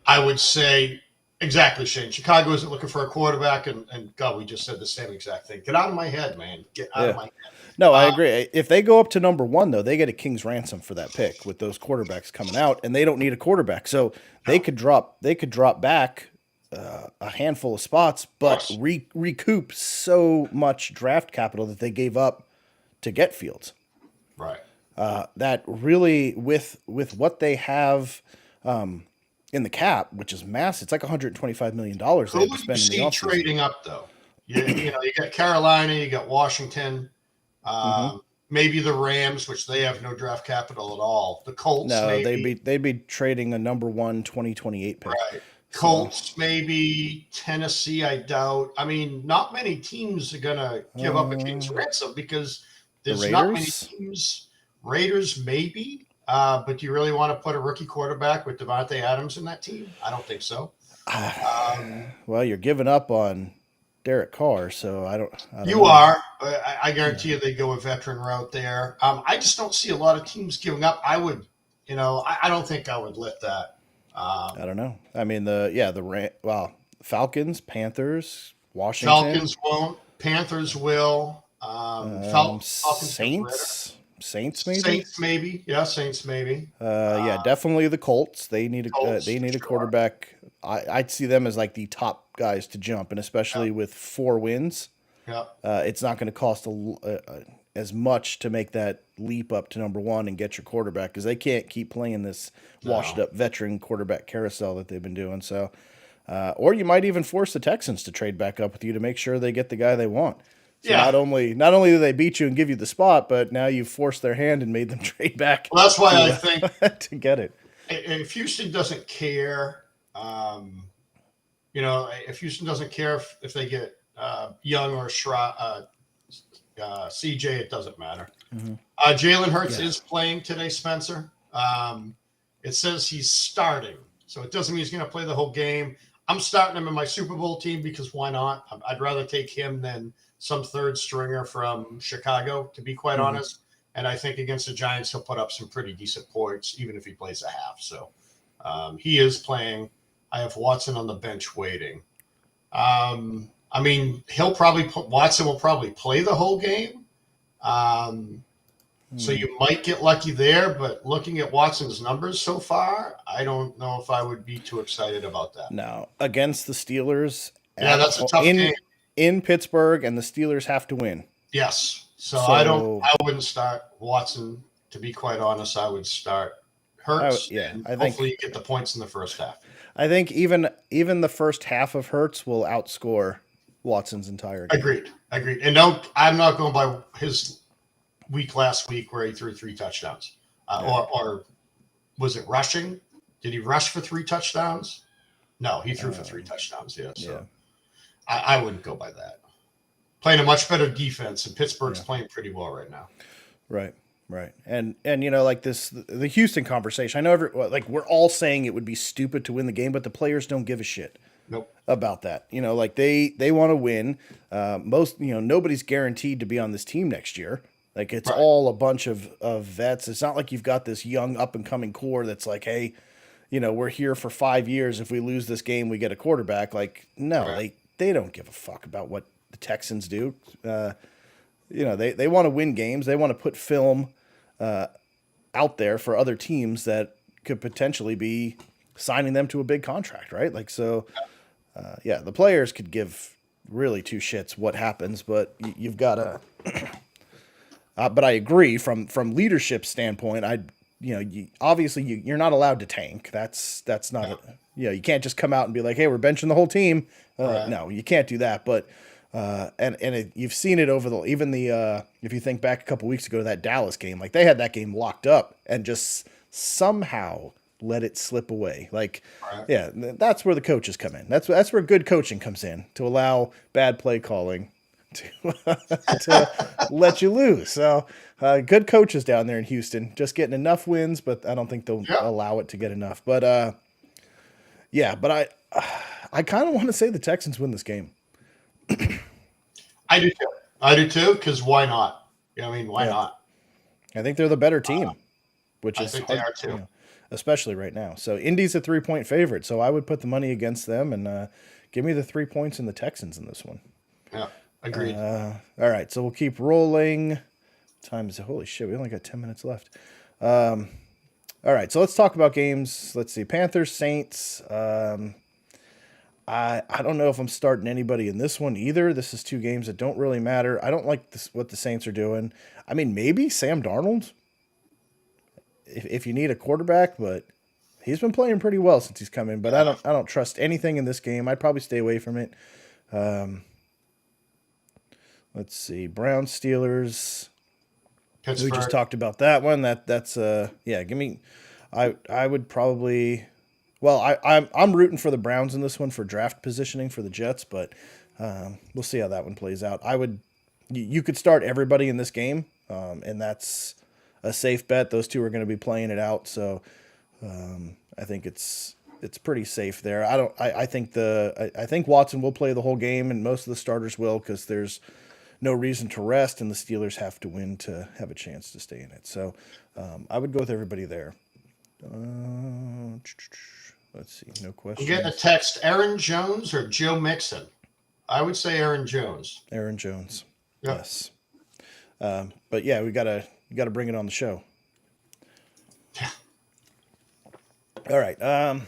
I would say exactly, Shane. Chicago isn't looking for a quarterback, and God, we just said the same exact thing. Get out of my head, man. Get out of my head. No, I agree. If they go up to number 1, though, they get a king's ransom for that pick with those quarterbacks coming out, and they don't need a quarterback, so they could drop back a handful of spots, but recoup so much draft capital that they gave up to get Fields. Right. That really, with what they have in the cap, which is massive, it's like $125 million they have to spend in the offseason. Trading up though, you got Carolina, you got Washington, maybe the Rams, which they have no draft capital at all. The Colts, no, maybe. they'd be trading a number 1 2028 pick. Right. Colts, maybe. Tennessee, I doubt. I mean, not many teams are gonna give up a king's ransom because there's not many teams. Raiders, maybe. But do you really want to put a rookie quarterback with Devontae Adams in that team? I don't think so. Well, you're giving up on Derek Carr, so I don't you know. are. I guarantee you they go a veteran route there. I just don't see a lot of teams giving up. I would, I don't think I would let that. I don't know. I mean, Falcons, Panthers, Washington. Falcons won't. Panthers will. Saints maybe. Saints maybe. Yeah, Saints maybe. Definitely the Colts. They need a quarterback. I'd see them as like the top guys to jump, and especially with 4 wins. Yeah. It's not going to cost as much to make that leap up to number 1 and get your quarterback, because they can't keep playing this washed up veteran quarterback carousel that they've been doing. So, or you might even force the Texans to trade back up with you to make sure they get the guy they want. So not only do they beat you and give you the spot, but now you've forced their hand and made them trade back. Well, that's why I think to get it. If Houston doesn't care, if Houston doesn't care if they get Young or CJ, it doesn't matter. Jalen Hurts is playing today, Spencer. It says he's starting, so it doesn't mean he's going to play the whole game. I'm starting him in my Super Bowl team because why not? I'd rather take him than some third stringer from Chicago, to be quite honest. And I think against the Giants, he'll put up some pretty decent points, even if he plays a half. So he is playing. I have Watson on the bench waiting. Watson will probably play the whole game. So you might get lucky there, but looking at Watson's numbers so far, I don't know if I would be too excited about that. No, against the Steelers. Yeah, that's a tough game. In Pittsburgh, and the Steelers have to win. Yes. So I wouldn't start Watson, to be quite honest. I would start Hurts. Hopefully you get the points in the first half. I think even the first half of Hurts will outscore Watson's entire game. Agreed. And I'm not going by his week last week where he threw 3 touchdowns. Or was it rushing? Did he rush for 3 touchdowns? No, he threw for 3 touchdowns. Yeah. So I wouldn't go by that. Playing a much better defense, and Pittsburgh's playing pretty well right now. Right. And like the Houston conversation, I know we're all saying it would be stupid to win the game, but the players don't give a shit about that. They want to win. Nobody's guaranteed to be on this team next year. Like, it's all a bunch of vets. It's not like you've got this young up and coming core that's like, hey, we're here for 5 years. If we lose this game, we get a quarterback. Like, no, they don't give a fuck about what the Texans do. They want to win games. They want to put film out there for other teams that could potentially be signing them to a big contract, right? Like, so, yeah, the players could give really two shits what happens, but you've got to. But I agree from leadership standpoint. Obviously you're not allowed to tank. That's not you can't just come out and be like, hey, we're benching the whole team. Right. No, you can't do that. But you've seen it over the if you think back a couple weeks ago to that Dallas game, like they had that game locked up and just somehow let it slip away. Like, Right. yeah, that's where the coaches come in. That's where good coaching comes in, to allow bad play calling to to let you lose. So good coaches down there in Houston, just getting enough wins, but I don't think they'll allow it to get enough. But yeah, but I kind of want to say the Texans win this game. I do too. I do too, because why not? You know what I mean, why not? I think they're the better team, which I is think hard, they are too. especially right now. So Indy's a 3-point favorite, so I would put the money against them and give me the 3 points in the Texans in this one. Yeah, agreed. All right, so we'll keep rolling. Time is holy shit. We only got 10 minutes left. All right, so let's talk about games. Let's see, Panthers, Saints. I don't know if I'm starting anybody in this one either. This is two games that don't really matter. I don't like what the Saints are doing. I mean, maybe Sam Darnold, if you need a quarterback, but he's been playing pretty well since he's come in. But I don't trust anything in this game. I'd probably stay away from it. Let's see, Browns, Steelers. Pittsburgh. We just talked about that one. That's yeah. Give me. I would probably. Well, I'm rooting for the Browns in this one for draft positioning for the Jets, but we'll see how that one plays out. You could start everybody in this game, and that's a safe bet. Those two are going to be playing it out, so I think it's pretty safe there. I think Watson will play the whole game, and most of the starters will, because there's no reason to rest, and the Steelers have to win to have a chance to stay in it. So I would go with everybody there. Let's see, no I'm questions. getting a text: Aaron Jones or Joe Mixon? I would say Aaron Jones. Aaron Jones. Yep. Yes. But yeah, you gotta bring it on the show. Yeah. All right.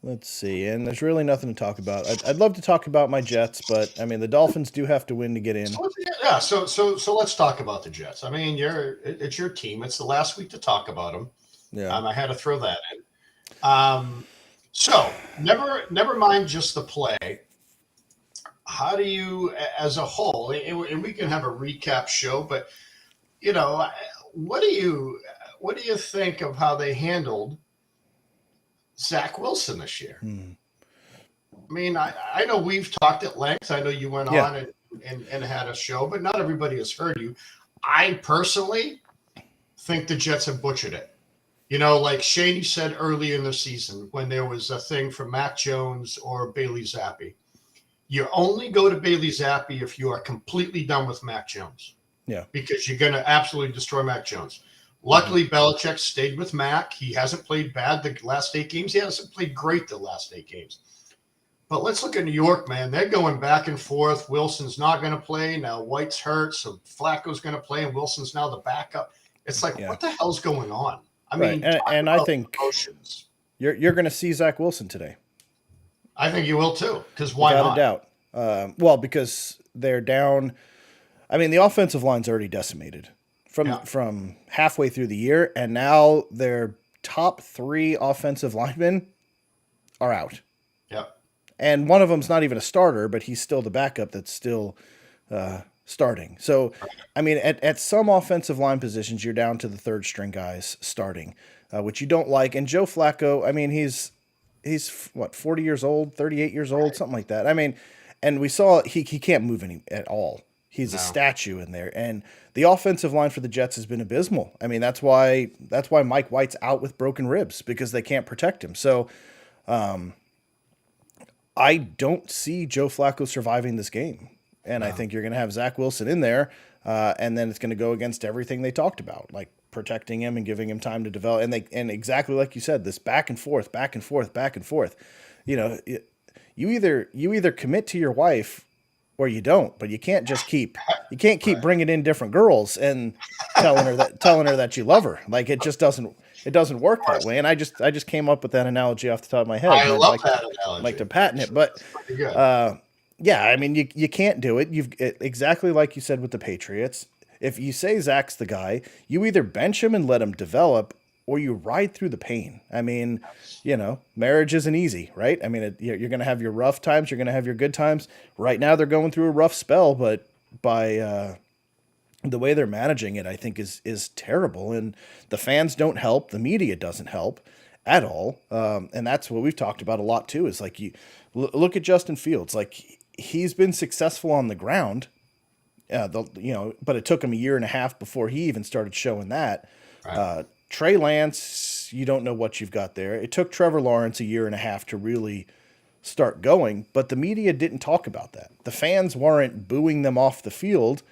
Let's see, and there's really nothing to talk about. I'd love to talk about my Jets, but I mean the Dolphins do have to win to get in. Yeah. So let's talk about the Jets. I mean, it's your team. It's the last week to talk about them. Yeah. I had to throw that in. So never mind just the play. How do you, as a whole, and we can have a recap show, but what do you think of how they handled Zach Wilson this year? I mean, I know we've talked at length. I know you went on and had a show, but not everybody has heard you. I personally think the Jets have butchered it. Like Shaney said earlier in the season, when there was a thing for Mac Jones or Bailey Zappi, you only go to Bailey Zappi if you are completely done with Mac Jones. Yeah. Because you're going to absolutely destroy Mac Jones. Luckily, Belichick stayed with Mac. He hasn't played bad the last 8 games. He hasn't played great the last 8 games. But let's look at New York, man. They're going back and forth. Wilson's not going to play. Now White's hurt, so Flacco's going to play, and Wilson's now the backup. It's like, what the hell's going on? I mean, and I think emotions. You're going to see Zach Wilson today. I think you will too, because why Without not? a doubt. Well, because they're down. I mean, the offensive line's already decimated from halfway through the year, and now their top 3 offensive linemen are out. Yep. And one of them's not even a starter, but he's still the backup that's still starting. So, I mean, at some offensive line positions, you're down to the 3rd string guys starting, which you don't like. And Joe Flacco, I mean, he's what, 40 years old, 38 years old, something like that. I mean, and we saw he can't move at all. He's a statue in there. And the offensive line for the Jets has been abysmal. I mean, that's why Mike White's out with broken ribs, because they can't protect him. So, I don't see Joe Flacco surviving this game. And I think you're going to have Zach Wilson in there, and then it's going to go against everything they talked about, like protecting him and giving him time to develop. And exactly like you said, this back and forth. You either commit to your wife or you don't, but you can't just keep bringing in different girls and telling her that you love her. Like, it just doesn't It doesn't Of work that course. way. And I just came up with that analogy off the top of my head, I and I'd love like that like to analogy. patent it. But It's pretty good. uh, yeah, I mean, you can't do it. Exactly like you said with the Patriots. If you say Zach's the guy, you either bench him and let him develop, or you ride through the pain. I mean, marriage isn't easy, right? I mean, you're going to have your rough times, you're going to have your good times. Right now, they're going through a rough spell, but by the way they're managing it, I think is terrible, and the fans don't help. The media doesn't help at all, and that's what we've talked about a lot too. Is like you look at Justin Fields, like he's been successful on the ground, but it took him a year and a half before he even started showing that. Right. Trey Lance, you don't know what you've got there. It took Trevor Lawrence a year and a half to really start going, but the media didn't talk about that. The fans weren't booing them off the field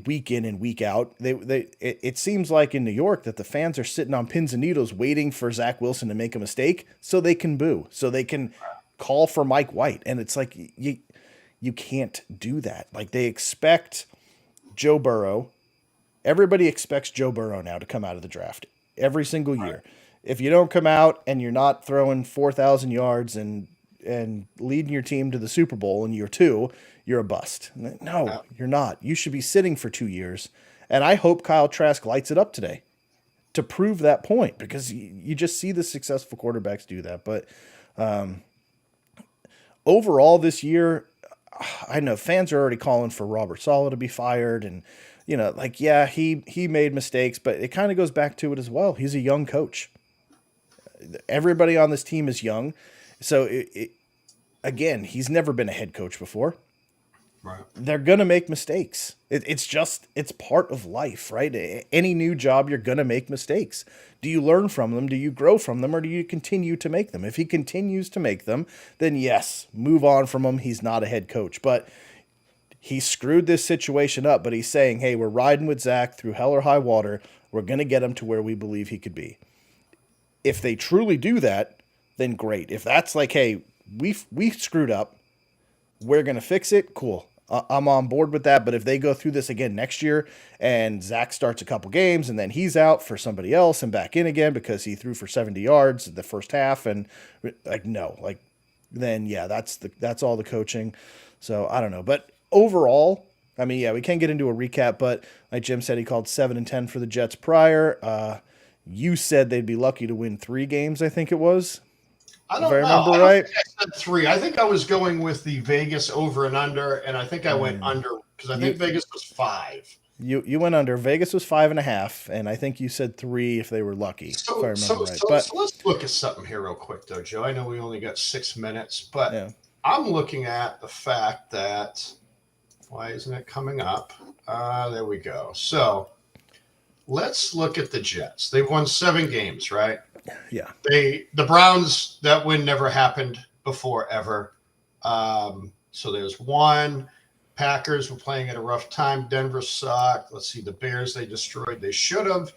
week in and week out. It seems like in New York that the fans are sitting on pins and needles waiting for Zach Wilson to make a mistake so they can boo, so they can call for Mike White. And it's like you can't do that. Like they expect Joe Burrow. Everybody expects Joe Burrow now to come out of the draft every single year. If you don't come out and you're not throwing 4,000 yards and leading your team to the Super Bowl in year two, you're a bust. No, you're not. You should be sitting for 2 years. And I hope Kyle Trask lights it up today to prove that point, because you just see the successful quarterbacks do that. But overall this year, I know fans are already calling for Robert Saleh to be fired, and yeah, he made mistakes, but it kind of goes back to it as well. He's a young coach. Everybody on this team is young, so again, he's never been a head coach before. Right. They're gonna make mistakes. It's part of life, right? Any new job, you're gonna make mistakes. Do you learn from them? Do you grow from them? Or do you continue to make them? If he continues to make them, then yes, move on from him. He's not a head coach, but he screwed this situation up. But he's saying, hey, we're riding with Zach through hell or high water. We're gonna get him to where we believe he could be. If they truly do that, then great. If that's like, hey, we screwed up, we're going to fix it, cool. I'm on board with that. But if they go through this again next year and Zach starts a couple games and then he's out for somebody else and back in again because he threw for 70 yards the first half, and then yeah, that's all the coaching. So I don't know. But overall, I mean, yeah, we can get into a recap, but like Jim said, he called 7-10 for the Jets prior. You said they'd be lucky to win 3 games, I think it was. I If don't I know. remember I don't right. think I said 3. I think I was going with the Vegas over and under, and I think I went under because I You think Vegas was 5. you went under. Vegas was 5.5, and I think you said 3 if they were lucky, if I So, remember so, right. so, But so let's look at something here real quick, though, Joe. I know we only got 6 minutes, but yeah, I'm looking at the fact that why isn't it coming up? There we go. So let's look at the Jets. They've won 7 games, right? yeah, The Browns, that win never happened before ever. So there's 1. Packers were playing at a rough time. Denver sucked. Let's see, the Bears they destroyed. They should have.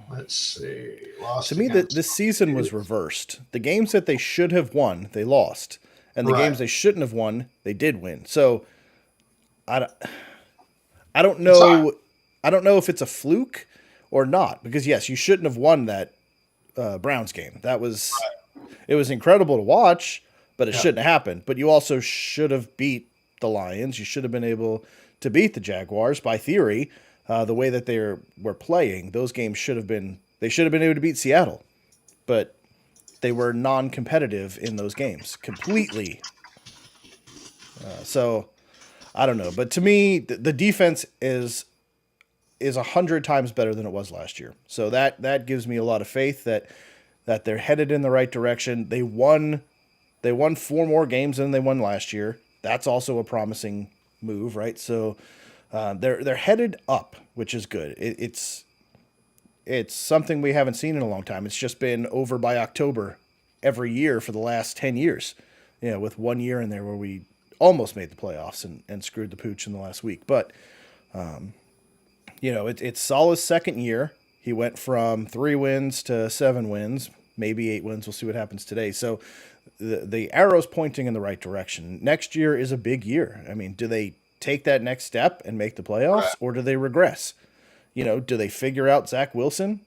Let's see. Lost to me, against this season was reversed. The games that they should have won, they lost, and the right. games they shouldn't have won, they did win. So I, I don't It's all right. know. I don't know if it's a fluke or not, because yes, you shouldn't have won that Browns game. It was incredible to watch, but it Yeah. shouldn't have happened. But you also should have beat the Lions. You should have been able to beat the Jaguars by theory. The way that they were playing, those games should have been. They should have been able to beat Seattle, but they were non-competitive in those games completely. So I don't know, but to me, the defense is 100 times better than it was last year. So that gives me a lot of faith that they're headed in the right direction. They won 4 more games than they won last year. That's also a promising move, right? So they're headed up, which is good. It's something we haven't seen in a long time. It's just been over by October every year for the last 10 years. With 1 year in there where we almost made the playoffs and screwed the pooch in the last week. But it's Saleh's second year. He went from 3 wins to 7 wins, maybe 8 wins. We'll see what happens today. So the arrow's pointing in the right direction. Next year is a big year. I mean, do they take that next step and make the playoffs, Right. or do they regress? Do they figure out Zach Wilson?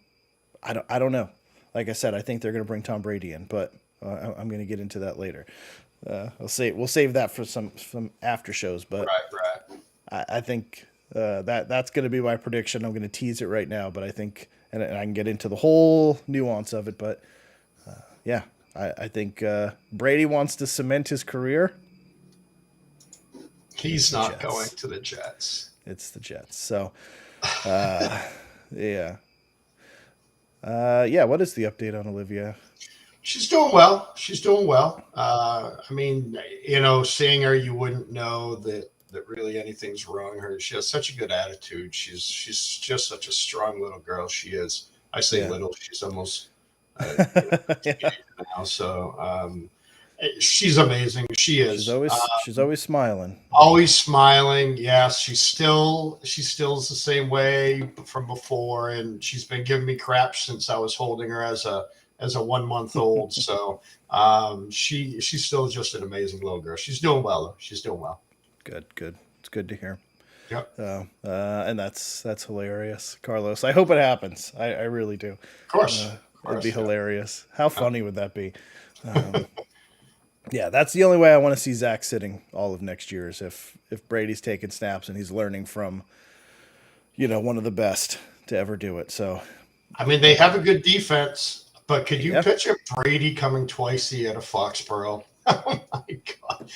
I don't know. Like I said, I think they're going to bring Tom Brady in, but I'm going to get into that later. We'll save that for some after shows, but Right. I think that's going to be my prediction. I'm going to tease it right now, but I think, and I can get into the whole nuance of it, but yeah, I think Brady wants to cement his career. He's not Jets. going to the Jets. It's the Jets. So, yeah. Yeah, what is the update on Olivia? She's doing well. She's doing well. I mean, seeing her, you wouldn't know that really anything's wrong with her. She has such a good attitude. She's just such a strong little girl. She is. I say Yeah. little. She's almost Yeah. now. So she's amazing. She is. She's always smiling. Always smiling. Yes, she's still the same way from before, and she's been giving me crap since I was holding her as a 1 month old. So she's still just an amazing little girl. She's doing well though. She's doing well. Good. It's good to hear. Yep. And that's hilarious, Carlos. I hope it happens. I really do. Of course. It'd be hilarious. How funny would that be? Yeah, that's the only way I want to see Zach sitting all of next year is if Brady's taking snaps and he's learning from, one of the best to ever do it. So, I mean, they have a good defense, but could you Yeah. picture Brady coming twice a year to Foxborough? Oh my God.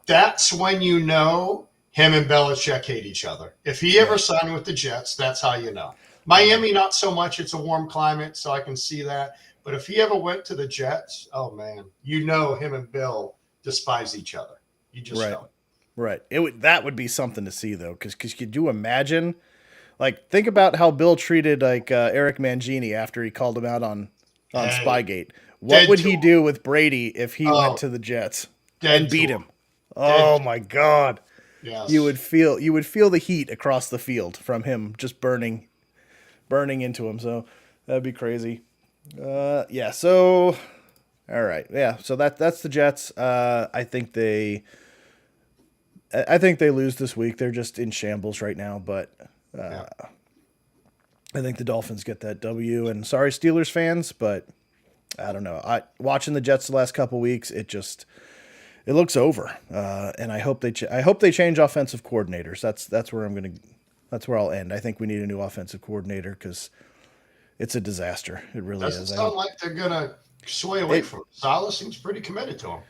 That's when him and Belichick hate each other. If he ever signed with the Jets, that's how you know. Miami, not so much. It's a warm climate, so I can see that. But if he ever went to the Jets, oh man, him and Bill despise each other. You just Right. know. Right. That would be something to see though, because could you imagine? Like, think about how Bill treated Eric Mangini after he called him out on Hey, Spygate. What dead would to he him. do with Brady if he Oh, went to the Jets dead and beat to him? Dead Oh to my God. Yes. You would feel the heat across the field from him just burning into him. So that'd be crazy. Yeah. So all right. Yeah. So that's the Jets. I think they lose this week. They're just in shambles right now. But Yeah. I think the Dolphins get that W. And sorry, Steelers fans, but I don't know. Watching the Jets the last couple weeks, it looks over. And I hope they change offensive coordinators. That's where I'll end. I think we need a new offensive coordinator because it's a disaster. It really Doesn't is. sound like they're gonna sway away from it. Salah seems pretty committed to him.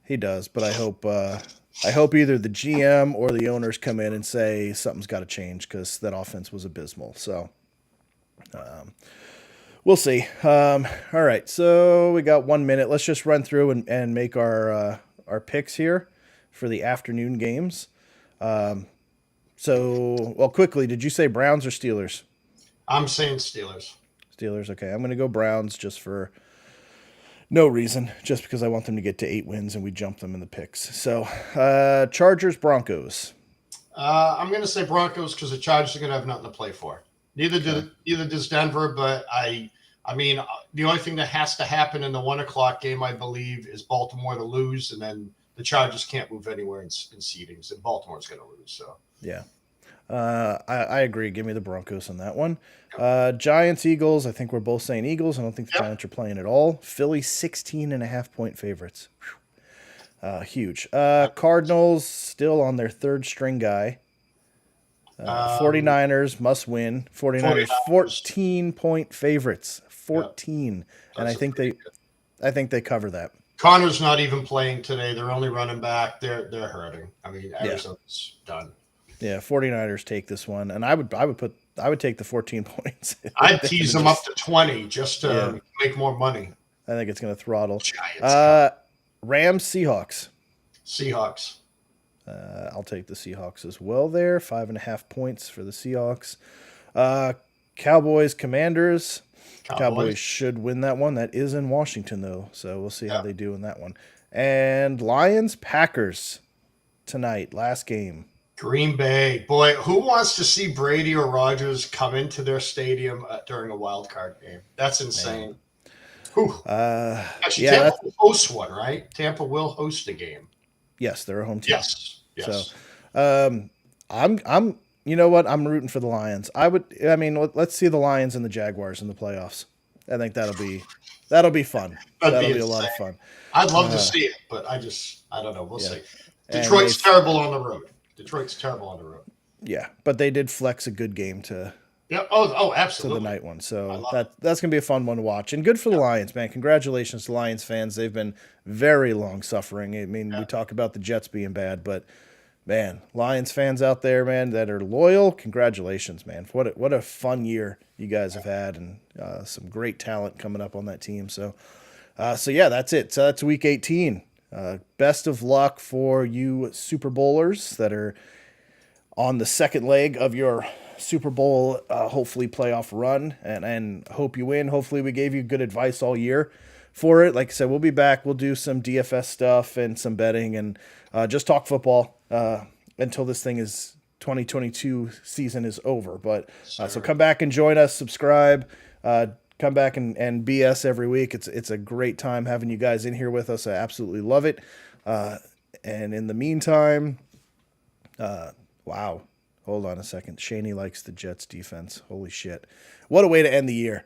He does, but I hope either the GM or the owners come in and say something's got to change because that offense was abysmal. So we'll see. All right, so we got 1 minute. Let's just run through and make our picks here for the afternoon games. Quickly, did you say Browns or Steelers? I'm saying Steelers. Steelers. Okay, I'm going to go Browns just for no reason, just because I want them to get to 8 wins and we jump them in the picks. So, Chargers, Broncos. I'm going to say Broncos because the Chargers are going to have nothing to play for. Neither does Denver. But I mean, the only thing that has to happen in the 1:00 game, I believe, is Baltimore to lose, and then the Chargers can't move anywhere in seedings, and Baltimore's going to lose. So Yeah. I agree. Give me the Broncos on that one. Giants, Eagles. I think we're both saying Eagles. I don't think the Giants are playing at all. Philly, 16.5-point favorites. Huge. Cardinals, still on their third string guy. 49ers must win. 49ers, 14-point favorites. 14. And I think they cover that. Connor's not even playing today. They're only running back. They're hurting. I mean, Arizona's done. Yeah, 49ers take this one, and I would take the 14 points. I'd tease them up to 20 just to make more money. I think it's going to throttle. Giants. Rams, Seahawks. Seahawks. I'll take the Seahawks as well there. 5.5 points for the Seahawks. Cowboys, Commanders. Cowboys should win that one. That is in Washington, though, so we'll see how they do in that one. And Lions, Packers tonight, last game. Green Bay. Boy, who wants to see Brady or Rodgers come into their stadium during a wild card game? That's insane. Actually, Tampa will host one, right? Tampa will host a game. Yes, they're a home team. Yes. So, I'm You know what? I'm rooting for the Lions. I mean, let's see the Lions and the Jaguars in the playoffs. I think that'll be fun. That'd That'll be be a lot of insane. fun. I'd love to see it, but I don't know. We'll Yeah. see. And they, Detroit's terrible on the road. Detroit's terrible on the road. yeah, but they did flex a good game Yeah. Oh, to the absolutely. night one. I So love it. that's gonna be a fun one to watch. And good for the Yeah. Lions, man. Congratulations to Lions fans. They've been very long suffering. I mean, we Yeah. talk about the Jets being bad, but man, Lions fans out there, man, that are loyal, congratulations, man. What a fun year you guys have had, and some great talent coming up on that team. So yeah, that's it. So that's week 18. Best of luck for you Super Bowlers that are on the second leg of your Super Bowl, hopefully playoff run, and hope you win. Hopefully, we gave you good advice all year for it. Like I said, we'll be back. We'll do some DFS stuff and some betting and just talk football until this thing is 2022 season is over. But so Sure. come back and join us. Subscribe. Come back and BS every week. It's a great time having you guys in here with us. I absolutely love it. And in the meantime, wow. Hold on a second. Shaney likes the Jets defense. Holy shit. What a way to end the year.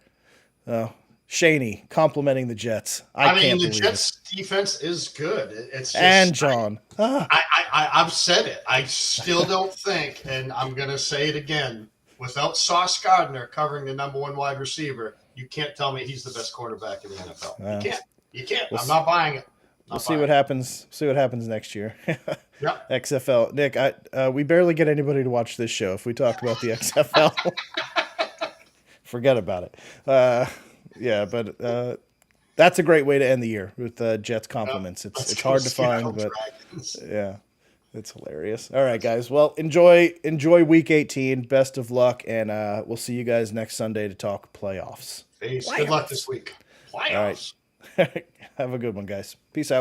Shaney complimenting the Jets. I mean, can't the believe Jets' defense is good. It's it. just And John. I've said it. I still don't think, and I'm going to say it again. Without Sauce Gardner covering the number one wide receiver, you can't tell me he's the best quarterback in the NFL. You can't. You can't. I'm not buying it. We'll see what happens. See what happens next year. Yep. XFL. Nick, we barely get anybody to watch this show if we talk about the XFL. Forget about it. Yeah, but that's a great way to end the year with Jets compliments. It's hard to find, but yeah, it's hilarious. All right, guys. Well, enjoy week 18. Best of luck, and we'll see you guys next Sunday to talk playoffs. Peace. Good luck this week. All right. Playoffs. Have a good one, guys. Peace out.